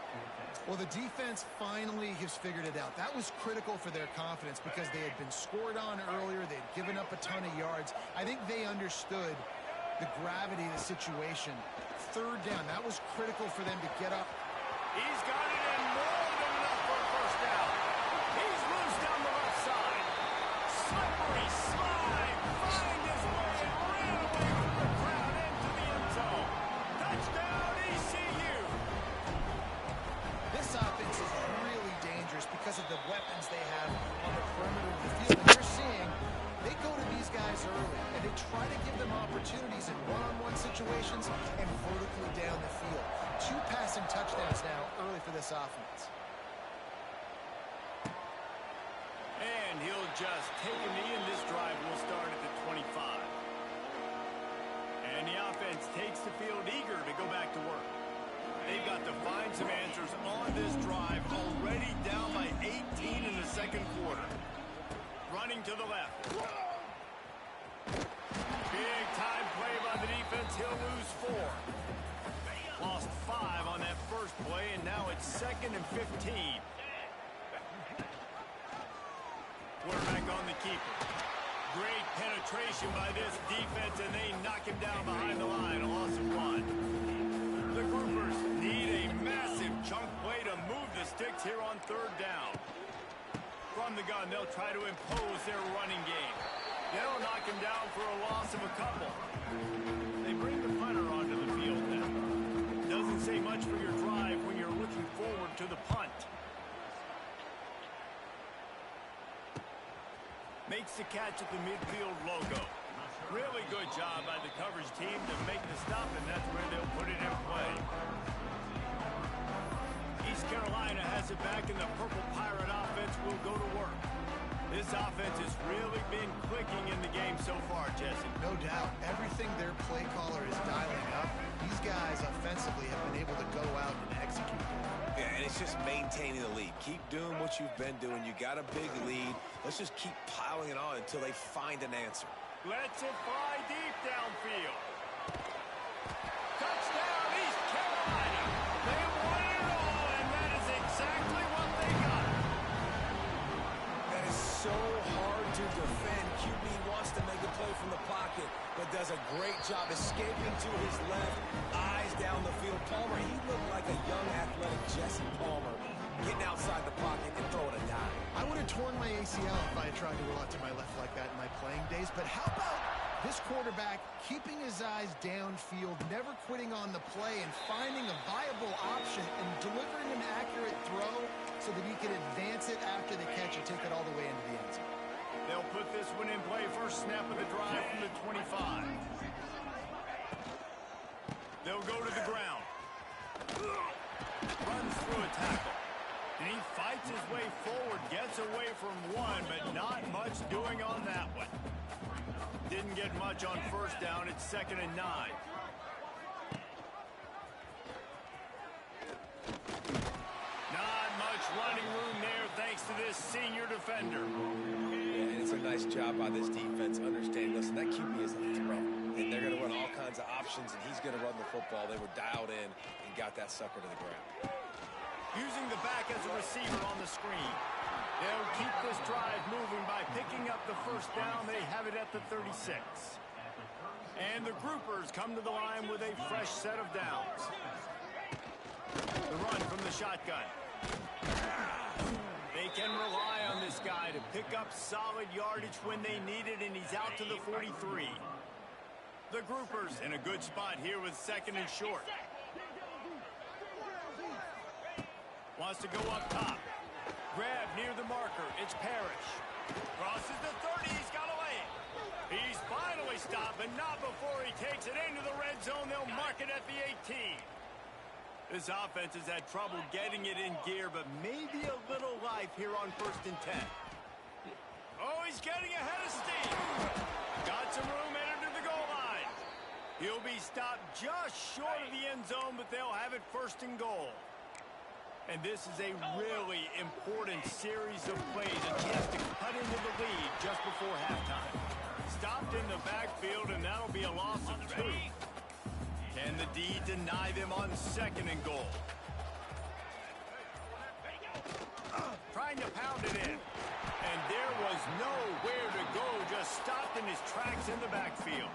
Well, the defense finally has figured it out. That was critical for their confidence because they had been scored on earlier. They'd given up a ton of yards. I think they understood the gravity of the situation. 3rd down, that was critical for them to get up. He's got it in more than enough for a 1st down. He's loose down the left side. Slippery slide. Find his way and ran away from the crowd into the end zone. Touchdown ECU. This offense is really dangerous because of the weapons they have on the perimeter of the field. And you're seeing they go to these guys early, and they try to give them opportunities in one-on-one situations and vertically down the field. 2 passing touchdowns now early for this offense. And he'll just take a knee, and this drive will start at the 25. takes the field eager to go back to work. They've got to find some answers on this drive, already down by 18 in the second quarter. Running to the left. Big time play by the defense. He'll lose 4. Lost 5 on that first play, and now it's 2nd and 15. Quarterback on the keeper. Great penetration by this defense, and they knock him down behind the line. A loss of 1. The Groupers need a massive chunk play to move the sticks here on 3rd down. From the gun, they'll try to impose their running game. They'll knock him down for a loss of a couple. They bring the punter onto the field now. Doesn't say much for your drive when you're looking forward to the punt. Makes the catch at the midfield logo. Really good job by the coverage team to make the stop, and that's where they'll put it in play. East Carolina has it back, and the Purple Pirate offense will go to work. This offense has really been clicking in the game so far, Jesse. No doubt. Everything their play caller is dialing up, these guys offensively have been able to go out and execute. Yeah, and it's just maintaining the lead. Keep doing what you've been doing. You got a big lead. Let's just keep piling it on until they find an answer. Lets it fly deep downfield. Touchdown, East Carolina. They won it all, and that is exactly what they got. That is so hard to defend. QB wants to make a play from the pocket, but does a great job escaping to his left, eyes down the field. Palmer, he looked like a young athletic Jesse Palmer, getting outside the pocket and throwing a dime. I would have torn my ACL if I had tried to roll out to my left like that in my playing days, but how about this quarterback keeping his eyes downfield, never quitting on the play, and finding a viable option and delivering an accurate throw so that he can advance it after the catch and take it all the way into the end zone. They'll put this one in play. First snap of the drive from the 25. They'll go to the ground. Runs through a tackle. And he fights his way forward, gets away from one, but not much doing on that one. Didn't get much on first down. It's 2nd and 9. Not much running room there thanks to this senior defender. Yeah, and it's a nice job by this defense understanding, listen, that QB is a threat. And they're going to run all kinds of options, and he's going to run the football. They were dialed in and got that sucker to the ground. Using the back as a receiver on the screen. They'll keep this drive moving by picking up the first down. They have it at the 36. And the Groupers come to the line with a fresh set of downs. The run from the shotgun. They can rely on this guy to pick up solid yardage when they need it, and he's out to the 43. The Groupers in a good spot here with 2nd and short. Wants to go up top. Grab near the marker. It's Parrish. Crosses the 30. He's got to lay it. He's finally stopped, but not before he takes it into the red zone. They'll mark it at the 18. This offense has had trouble getting it in gear, but maybe a little life here on 1st and 10. Oh, he's getting ahead of steam. Got some room headed to the goal line. He'll be stopped just short of the end zone, but they'll have it 1st and goal. And this is a really important series of plays, a chance to cut into the lead just before halftime. Stopped in the backfield, and that'll be a loss of 2. Can the D deny them on 2nd and goal? Trying to pound it in. And there was nowhere to go, just stopped in his tracks in the backfield.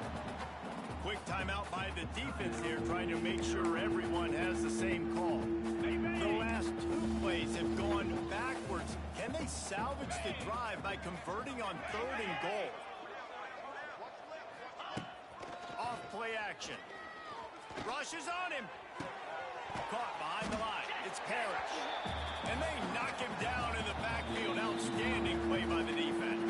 Quick timeout by the defense here, trying to make sure everyone has the same call. The last 2 plays have gone backwards. Can they salvage the drive by converting on 3rd and goal? Off play action. Rushes on him. Caught behind the line. It's Parrish. And they knock him down in the backfield. Outstanding play by the defense.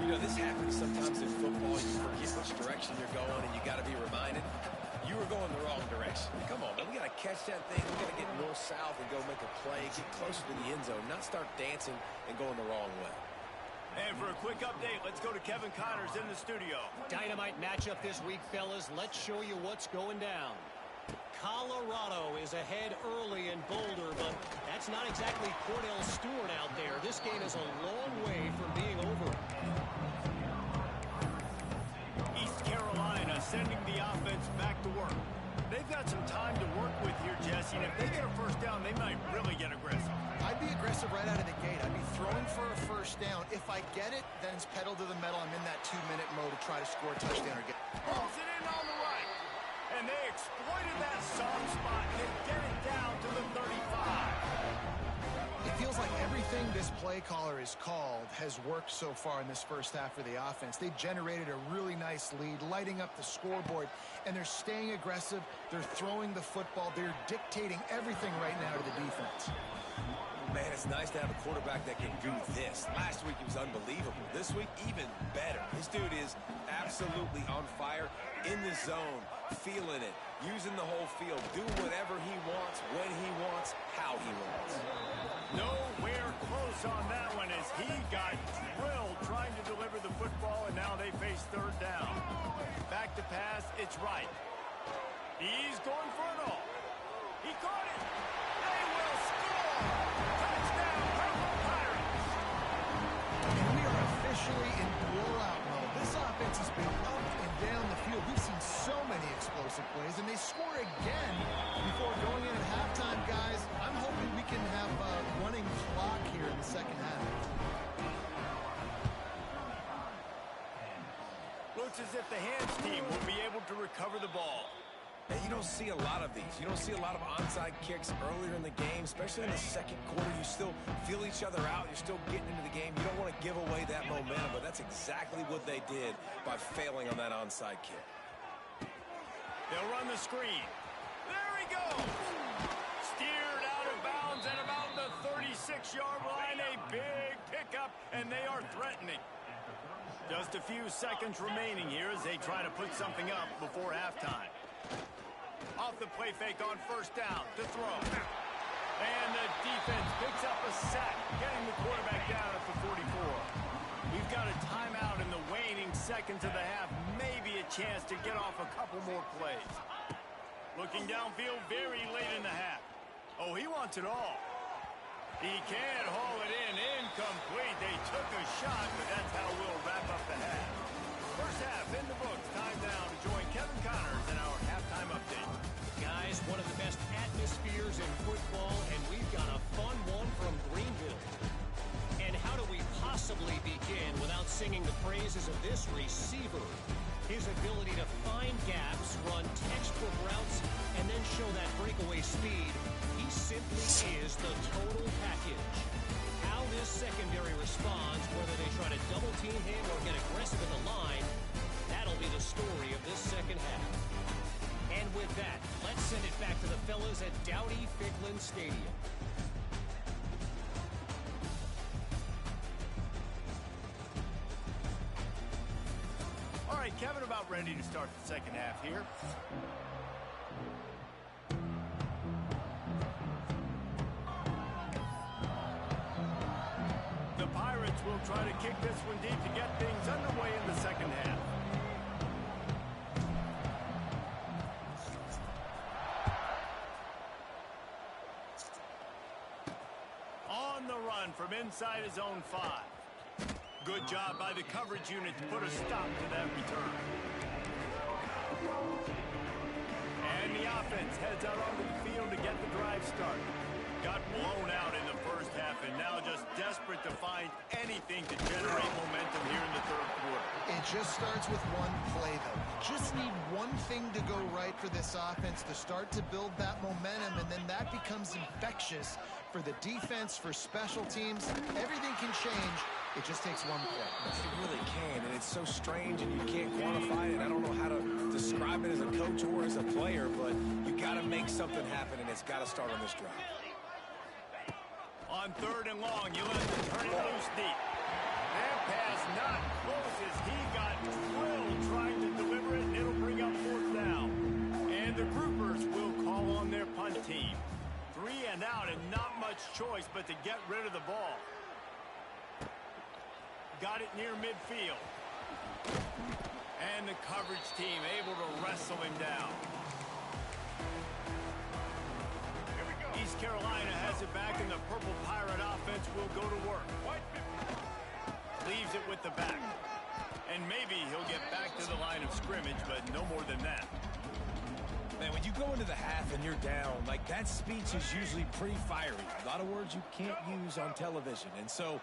You know, this happens sometimes in football. You forget which direction you're going, and you got to be reminded. You were going the wrong direction. Come on, man. We got to catch that thing. We got to get north-south and go make a play, get closer to the end zone, not start dancing and going the wrong way. And for a quick update, let's go to Kevin Connors in the studio. Dynamite matchup this week, fellas. Let's show you what's going down. Colorado is ahead early in Boulder, but that's not exactly Cordell Stewart out there. This game is a long way from being over. East Carolina sending the offense back to work. They've got some time to work with here, Jesse, and if they get a first down, they might really get aggressive. I'd be aggressive right out of the gate. I'd be throwing for a first down. If I get it, then it's pedal to the metal. I'm in that 2-minute mode to try to score a touchdown or get. Pulls it in on the right. And they exploited that soft spot and get it down to the 35. It feels like everything this play caller has called has worked so far in this first half for the offense. They've generated a really nice lead, lighting up the scoreboard, and they're staying aggressive. They're throwing the football. They're dictating everything right now to the defense. Man, it's nice to have a quarterback that can do this. Last week, he was unbelievable. This week, even better. This dude is absolutely on fire, in the zone, feeling it, using the whole field, doing whatever he wants, when he wants, how he wants. Nowhere close on that one as he got drilled trying to deliver the football, and now they face third down. Back to pass, it's right. He's going for it all. He caught it. They will score. Touchdown, Purple Pirates. And we are officially in blowout mode. This offense has been up and down the field. We've seen so many explosive plays, and they score again before going in at halftime, guys. I'm hoping we can have a running clock here in the second half. Looks as if the hands team will be able to recover the ball. And you don't see a lot of these. You don't see a lot of onside kicks earlier in the game, especially in the second quarter. You still feel each other out. You're still getting into the game. You don't want to give away that momentum, but that's exactly what they did by failing on that onside kick. They'll run the screen. There he goes. Steered out of bounds at about the 36-yard line. A big pickup, and they are threatening. Just a few seconds remaining here as they try to put something up before halftime. Off the play fake on first down to throw. And the defense picks up a sack, getting the quarterback down at the 44. We've got a timeout in the waning seconds of the half. Maybe a chance to get off a couple more plays. Looking downfield very late in the half. Oh, he wants it all. He can't haul it in. Incomplete. They took a shot, but that's how we'll wrap up the half. First half in the books. Time now to join Kevin Connors in our halftime update. Guys, one of the best atmospheres in football, and we've got a fun one from Greenville. And how do we possibly begin without singing the praises of this receiver? His ability to find gaps, run textbook routes, and then show that breakaway speed. He simply is the total package. How this secondary responds, whether they try to double team him or get aggressive at the line, that'll be the story of this second half. And with that, let's send it back to the fellas at Dowdy-Ficklen Stadium. All right, Kevin, about ready to start the second half here. The Pirates will try to kick this one deep to get things underway in the second half. On the run from inside his own 5. Good job by the coverage unit to put a stop to that return. And the offense heads out onto the field to get the drive started. Got blown out in the first half and now just desperate to find anything to generate momentum here in the third quarter. It just starts with one play, though. Just need one thing to go right for this offense to start to build that momentum, and then that becomes infectious for the defense, for special teams. Everything can change. It just takes one play. It really can, and it's so strange, and you can't quantify it. I don't know how to describe it as a coach or as a player, but you got to make something happen, and it's got to start on this drive. On third and long, you let them turn it loose deep. That pass not close as he got drilled trying to deliver it, and it'll bring up fourth down. And the groupers will call on their punt team. 3 and out and not much choice but to get rid of the ball. got it near midfield. And the coverage team able to wrestle him down. East Carolina has it back, and the Purple Pirate offense will go to work. Leaves it with the back. And maybe he'll get back to the line of scrimmage, but no more than that. Man, when you go into the half and you're down, like, that speech is usually pretty fiery. A lot of words you can't use on television. And so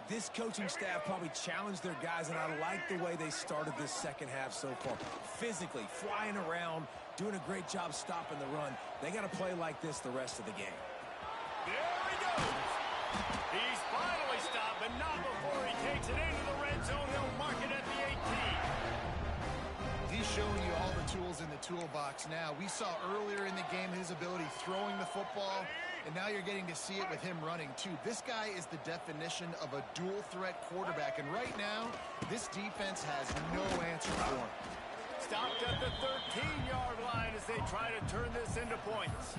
this coaching staff probably challenged their guys, and I like the way they started this second half so far. Physically, flying around, doing a great job stopping the run. They got to play like this the rest of the game. There he goes. He's finally stopped, but not before he takes it into the red zone. He'll mark it at the 18. He's showing you all the tools in the toolbox now. We saw earlier in the game his ability throwing the football, and now you're getting to see it with him running too. This guy is the definition of a dual threat quarterback, and right now this defense has no answer for him. Stopped at the 13-yard line as they try to turn this into points.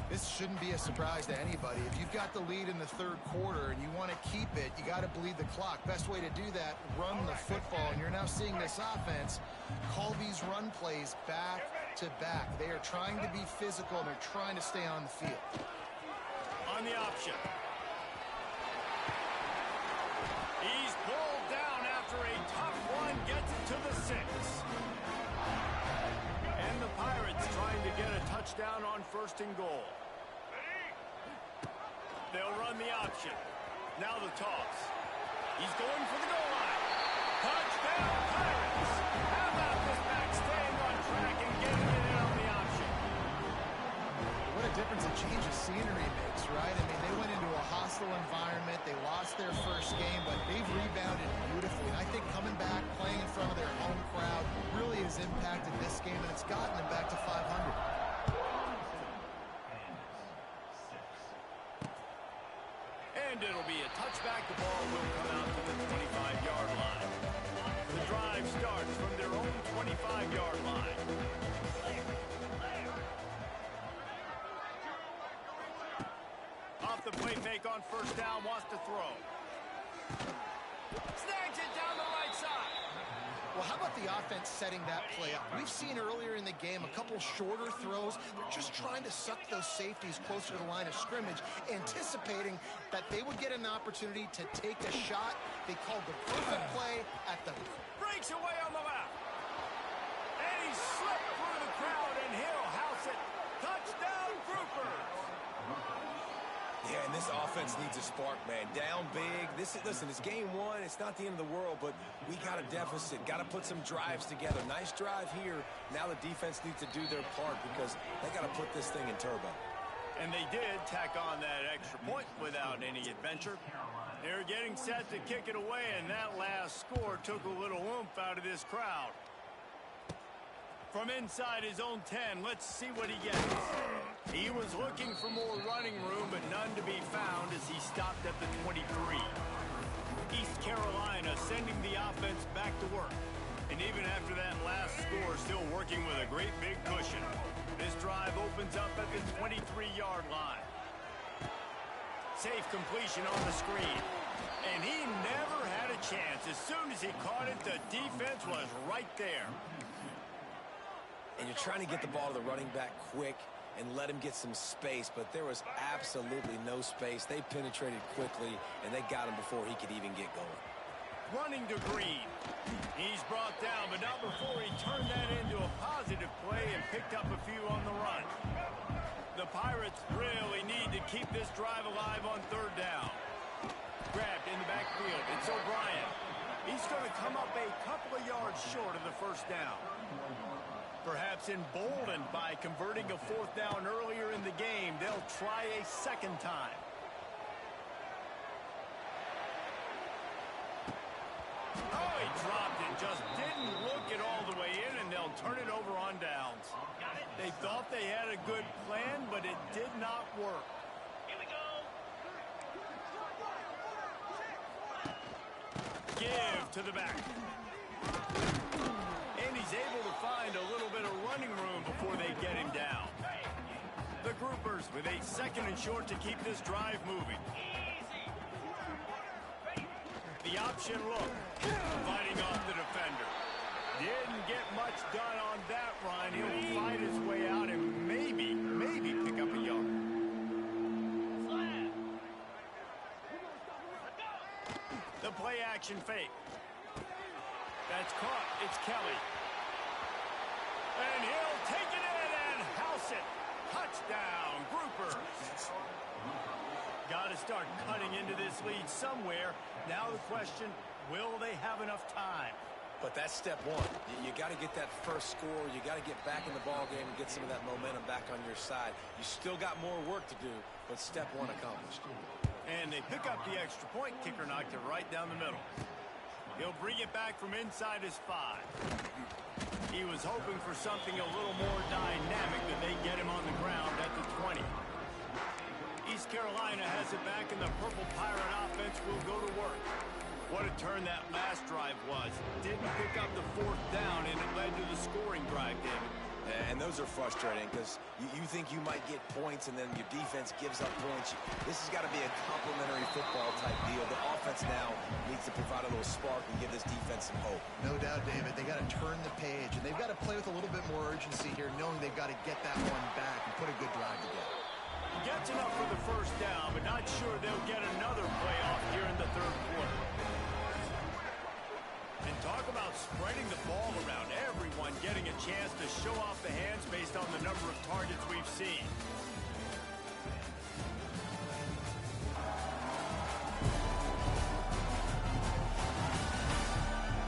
This shouldn't be a surprise to anybody. If you've got the lead in the third quarter and you want to keep it, you got to bleed the clock. Best way to do that, run the football. And you're now seeing this offense call these run plays back to back. They are trying to be physical, and they're trying to stay on the field. On the option. He's pulled down after a tough one, gets it to the 6. And the Pirates trying to get a touchdown on 1st and goal. They'll run the option. Now the toss. He's going for the goal line. Touchdown, Pirates! How about this back staying on track and getting it in on the option? What a difference a change of scenery makes, right? I mean, they went into a hostile environment. They lost their first game, but they've rebounded beautifully. And I think coming back, playing in front of their home crowd really has impacted this game, and it's gotten them back to 500. And it'll be a touchback. The ball will come out to the 25-yard line. The drive starts from their own 25-yard line. Off the play fake on 1st down, wants to throw. Snags it down the right side. Well, how about the offense setting that play up? We've seen earlier in the game a couple shorter throws. They're just trying to suck those safeties closer to the line of scrimmage, anticipating that they would get an opportunity to take a shot. They called the perfect play at the... Breaks away on the left. And he slipped through the crowd, and he'll house it. Touchdown, Groupers. Yeah, and this offense needs a spark, man. Down big. Listen, it's game 1. It's not the end of the world, but we got a deficit. Got to put some drives together. Nice drive here. Now the defense needs to do their part because they got to put this thing in turbo. And they did tack on that extra point without any adventure. They're getting set to kick it away, and that last score took a little oomph out of this crowd. From inside his own 10, let's see what he gets. He was looking for more running room, but none to be found as he stopped at the 23. East Carolina sending the offense back to work. And even after that last score, still working with a great big cushion. This drive opens up at the 23-yard line. Safe completion on the screen. And he never had a chance. As soon as he caught it, the defense was right there. And you're trying to get the ball to the running back quick and let him get some space, but there was absolutely no space. They penetrated quickly, and they got him before he could even get going. Running to Green. He's brought down, but not before he turned that into a positive play and picked up a few on the run. The Pirates really need to keep this drive alive on 3rd down. Grabbed in the backfield. It's O'Brien. He's going to come up a couple of yards short of the 1st down. Perhaps emboldened by converting a 4th down earlier in the game, they'll try a 2nd time. Oh, he dropped it. Just didn't look it all the way in, and they'll turn it over on downs. They thought they had a good plan, but it did not work. Here we go. Give to the back. And he's able to find a little bit of running room before they get him down. The Groupers with a 2nd and short to keep this drive moving. The the option look, fighting off the defender. Didn't get much done on that run. He'll fight his way out and maybe pick up a yard. The play action fake. That's caught. It's Kelly. And he'll take it in and house it. Touchdown, Groupers. Got to start cutting into this lead somewhere. Now the question, will they have enough time? But that's step one. You got to get that first score. You got to get back in the ball game and get some of that momentum back on your side. You still got more work to do, but step one accomplished. And they pick up the extra point. Kicker knocked it right down the middle. He'll bring it back from inside his 5. He was hoping for something a little more dynamic that they get him on the ground at the 20. East Carolina has it back, and the Purple Pirate offense will go to work. What a turn that last drive was. Didn't pick up the 4th down, and it led to the scoring drive, David. And those are frustrating because you think you might get points and then your defense gives up points. This has got to be a complementary football type deal. The offense now needs to provide a little spark and give this defense some hope. No doubt, David. They got to turn the page, and they've got to play with a little bit more urgency here, knowing they've got to get that one back and put a good drive together. Gets enough for the 1st down, but not sure they'll get another playoff here in the 3rd quarter. And talk about spreading the ball around. Everyone getting a chance to show off the hands based on the number of targets we've seen.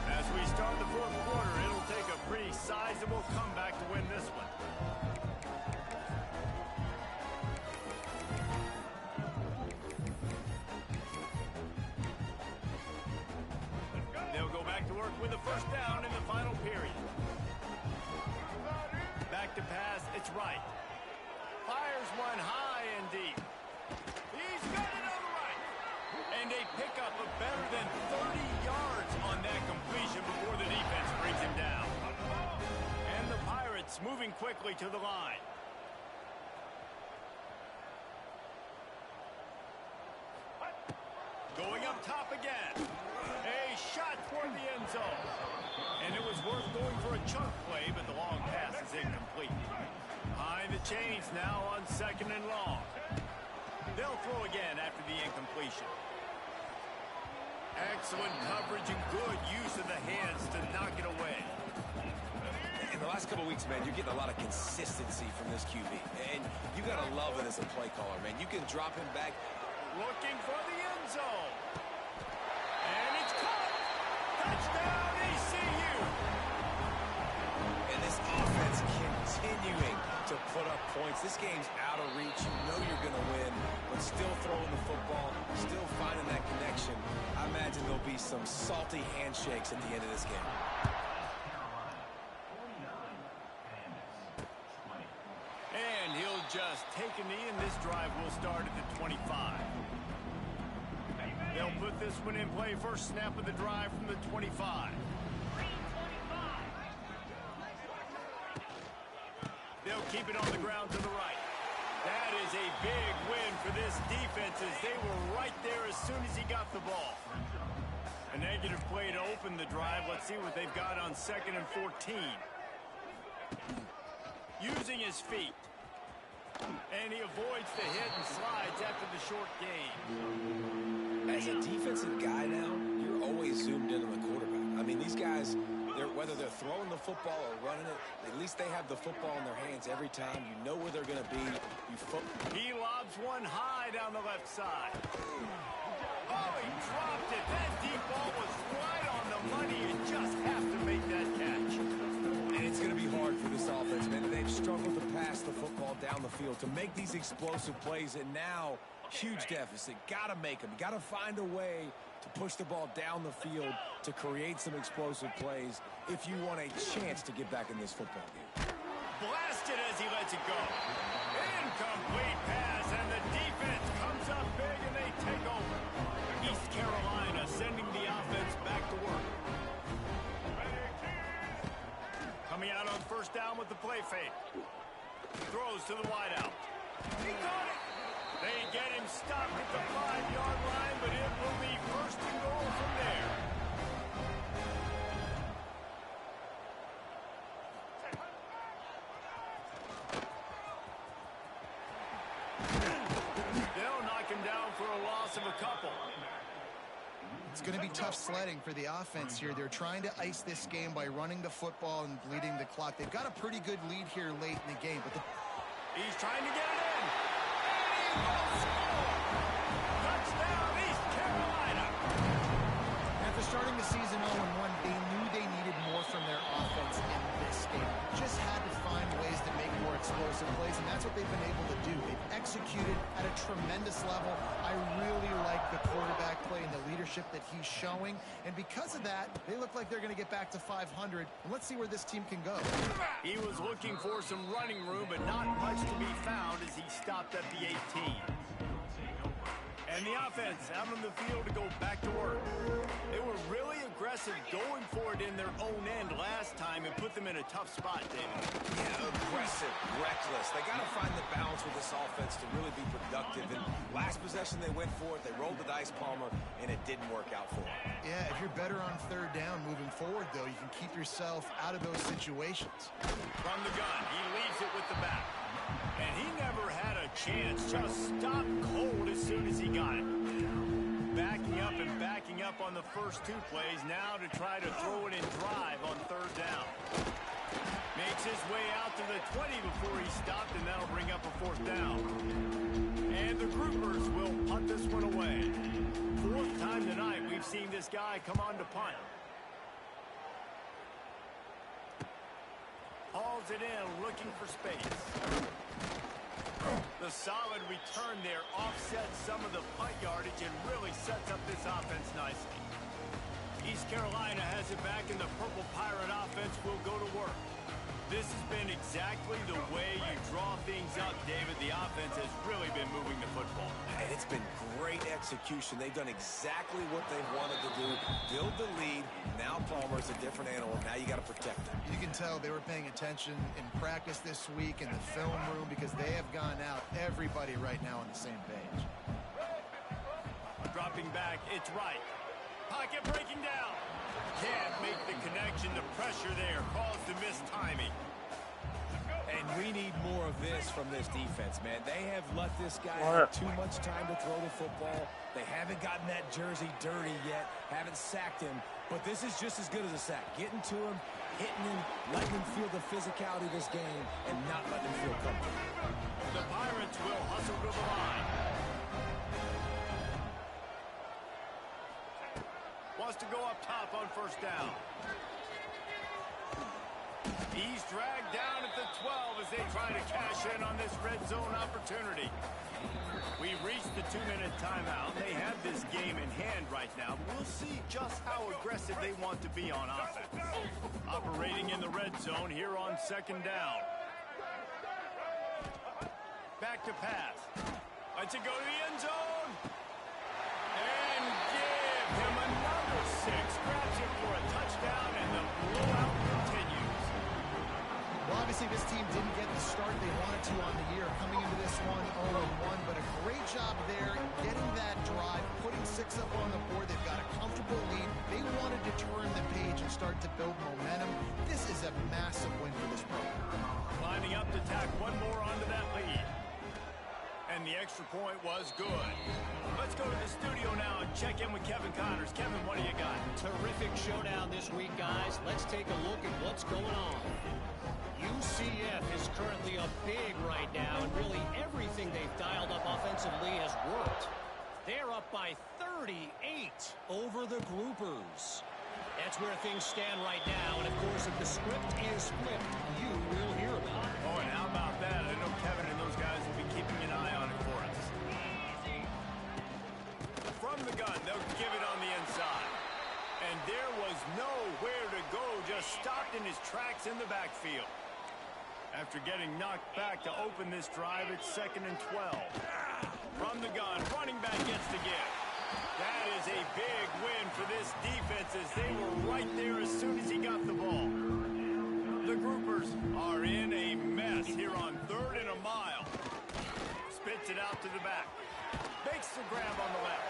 As we start the 4th quarter, it'll take a pretty sizable comeback to win this one. With the 1st down in the final period. Back to pass, it's right. Fires one high and deep. He's got it on the right. And they pick up a better than 30 yards on that completion before the defense brings him down. And the Pirates moving quickly to the line. Going up top again. A shot toward the end zone. And it was worth going for a chunk play, but the long pass is incomplete. Behind the chains now on 2nd and long. They'll throw again after the incompletion. Excellent coverage and good use of the hands to knock it away. In the last couple weeks, man, you're getting a lot of consistency from this QB. And you got to love it as a play caller, man. You can drop him back. Looking for the end zone. And it's caught. Touchdown, ECU. And this offense continuing to put up points. This game's out of reach. You know you're going to win, but still throwing the football, still finding that connection. I imagine there'll be some salty handshakes at the end of this game. And he'll just take a knee, and this drive will start at the 25. They'll put this one in play. First snap of the drive from the 25. They'll keep it on the ground to the right. That is a big win for this defense as they were right there as soon as he got the ball. A negative play to open the drive. Let's see what they've got on 2nd and 14. Using his feet. And he avoids the hit and slides after the short gain. As a defensive guy now, you're always zoomed in on the quarterback. I mean, these guys, whether they're throwing the football or running it, at least they have the football in their hands every time. You know where they're going to be. He lobs one high down the left side. Oh, he dropped it. That deep ball was right on the money. You just have to make that catch. And it's going to be hard for this offense, man. They've struggled to pass the football down the field to make these explosive plays, and now huge deficit. Got to make them. Got to find a way to push the ball down the field to create some explosive plays if you want a chance to get back in this football game. Blasted as he lets it go. Incomplete pass, and the defense comes up big, and they take over. East Carolina sending the offense back to work. Coming out on 1st down with the play fake. Throws to the wideout. He caught it. They get him stopped at the 5-yard line, but it will be first and goal from there. They'll knock him down for a loss of a couple. It's going to be tough sledding for the offense here. They're trying to ice this game by running the football and bleeding the clock. They've got a pretty good lead here late in the game. But he's trying to get it in. And he will score. Touchdown, East Carolina. After starting the season 0-1, they knew they needed more from their offense in this game. Just had to find ways to make more explosive plays, and that's what they've been able to do. They've executed at a tremendous level. I really like the quarterback play and the leadership that he's showing, and because of that, they look like they're going to get back to 500, and let's see where this team can go. He was looking for some running room, but not much to be found as he stopped at the 18. And the offense out on the field to go back to work. They were really aggressive going for it in their own end last time and put them in a tough spot, David. Yeah, aggressive, reckless. They got to find the balance with this offense to really be productive. And last possession they went for it. They rolled the dice, Palmer, and it didn't work out for them. Yeah, if you're better on third down moving forward, though, you can keep yourself out of those situations. From the gun, he leaves it with the back. And he never had a chance, just stopped cold as soon as he got it. Backing up on the first two plays now to try to throw it and drive on third down. Makes his way out to the 20 before he stopped, and that'll bring up a fourth down. And the Groupers will punt this one away. Fourth time tonight we've seen this guy come on to punt. Hauls it in, looking for space. The solid return there offsets some of the punt yardage and really sets up this offense nicely. East Carolina has it back, and the Purple Pirate offense will go to work. This has been exactly the way you draw things up, David. The offense has really been moving the football. And it's been great execution. They've done exactly what they wanted to do. Build the lead. Now Palmer's a different animal. Now you got to protect him. You can tell they were paying attention in practice this week in the film room because they have gone out. Everybody right now on the same page. Dropping back, it's right. Pocket breaking down. Can't make the connection. The pressure there caused the missed timing. And we need more of this from this defense, man. They have let this guy have too much time to throw the football. They haven't gotten that jersey dirty yet, haven't sacked him. But this is just as good as a sack. Getting to him, hitting him, letting him feel the physicality of this game, and not letting him feel comfortable. The Pirates will hustle to the line. Wants to go up top on first down. He's dragged down at the 12 as they try to cash in on this red zone opportunity. We've reached the 2-minute timeout. They have this game in hand right now. We'll see just how aggressive they want to be on offense. Operating in the red zone here on second down. Back to pass. Lets it go to the end zone. And give him another 6. Grabs it for a touchdown, and the blowout continues. Well, obviously this team didn't get the start they wanted to on the year, coming into this one 0-1, but a great job there getting that drive, putting 6 up on the board. They've got a comfortable lead. They wanted to turn the page and start to build momentum. This is a massive win for this program. Lining up to tack one more onto that lead. And the extra point was good. Let's go to the studio now and check in with Kevin Connors. Kevin, what do you got? Terrific showdown this week, guys. Let's take a look at what's going on. UCF is currently up big right now, and really everything they've dialed up offensively has worked. They're up by 38 over the Groupers. That's where things stand right now, and of course, if the script is flipped, you will hear about it. Oh, and how about that? I know Kevin and those guys will be keeping an eye on it for us. From the gun, they'll give it on the inside. And there was nowhere to go, just stopped in his tracks in the backfield. After getting knocked back to open this drive, it's 2nd and 12. From the gun, running back gets the give. That is a big win for this defense as they were right there as soon as he got the ball. The Groupers are in a mess here on 3rd and a mile. spits it out to the back. Makes the grab on the left.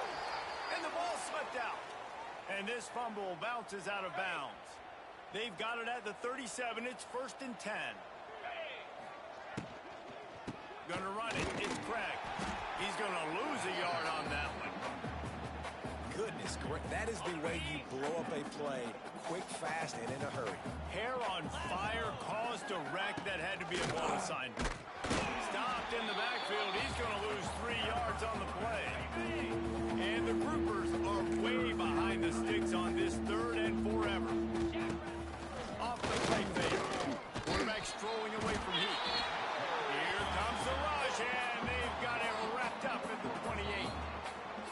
And the ball slipped out. And this fumble bounces out of bounds. They've got it at the 37. It's 1st and 10. Gonna run it. It's Craig. He's gonna lose a yard on that one. Goodness, that is the way you blow up a play. Quick, fast, and in a hurry. Hair on fire, caused a wreck. That had to be a ball assignment. Stopped in the backfield. He's going to lose 3 yards on the play. And the Groupers are way behind the sticks on this 3rd and forever. Off the play fake. Quarterback strolling away from Heat. Here comes the rush, and they've got it wrapped up at the 28.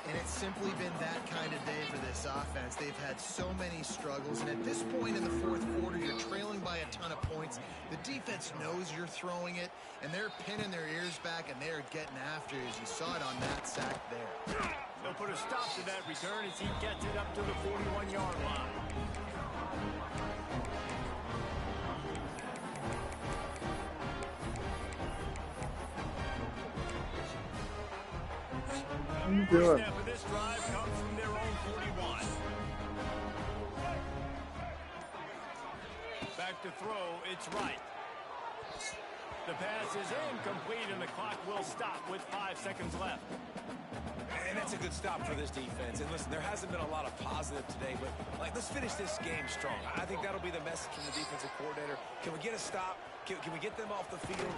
And it's simply been that kind of day for this offense. They've had so many struggles, and at this point in the 4th quarter, you're trailing by a ton of points. The defense knows you're throwing it, and they're pinning their ears back, and they're getting after it, as you saw it on that sack there. They'll put a stop to that return as he gets it up to the 41-yard line. First step of this drive comes from their own 41. Back to throw, it's right. The pass is incomplete, and the clock will stop with 5 seconds left. And that's a good stop for this defense. And listen, there hasn't been a lot of positive today, but let's finish this game strong. I think that'll be the message from the defensive coordinator. Can we get a stop? Can we get them off the field?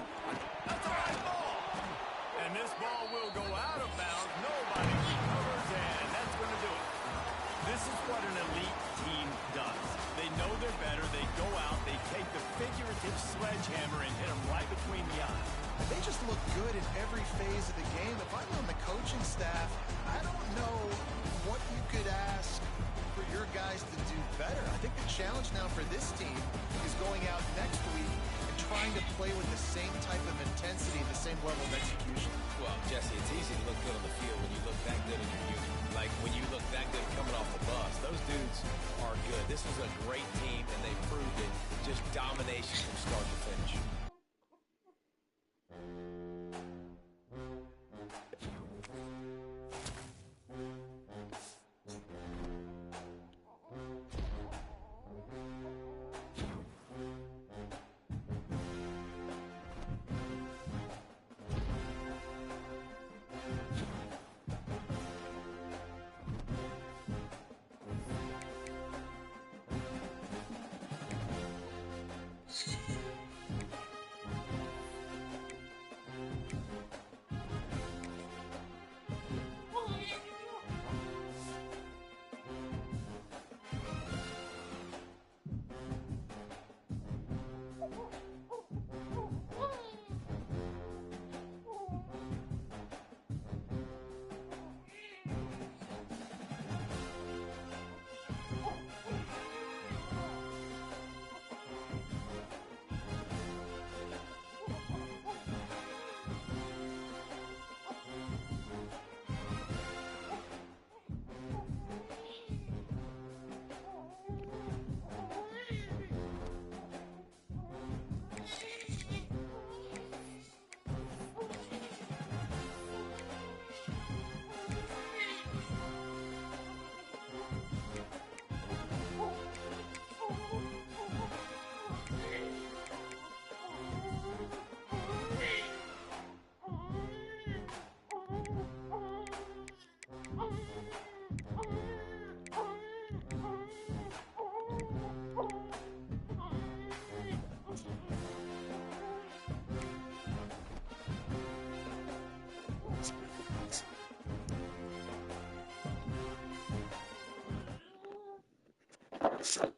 That's the right ball. And this ball will go out of bounds. Nobody recovers, and that's going to do it. This is what an elite team does. They know they're better. They go out. They take the figurative sledgehammer and hit them right between the eyes. They just look good in every phase of the game. If I'm on the coaching staff, I don't know what you could ask for your guys to do better. I think the challenge now for this team is going out next week and trying to play with the same type of intensity, the same level of execution. Well, Jesse, it's easy to look good on the field when you look that good in your unit. Like when you look that good coming off the bus. Those dudes are good. This was a great team, and they proved it. Just domination from start to finish. So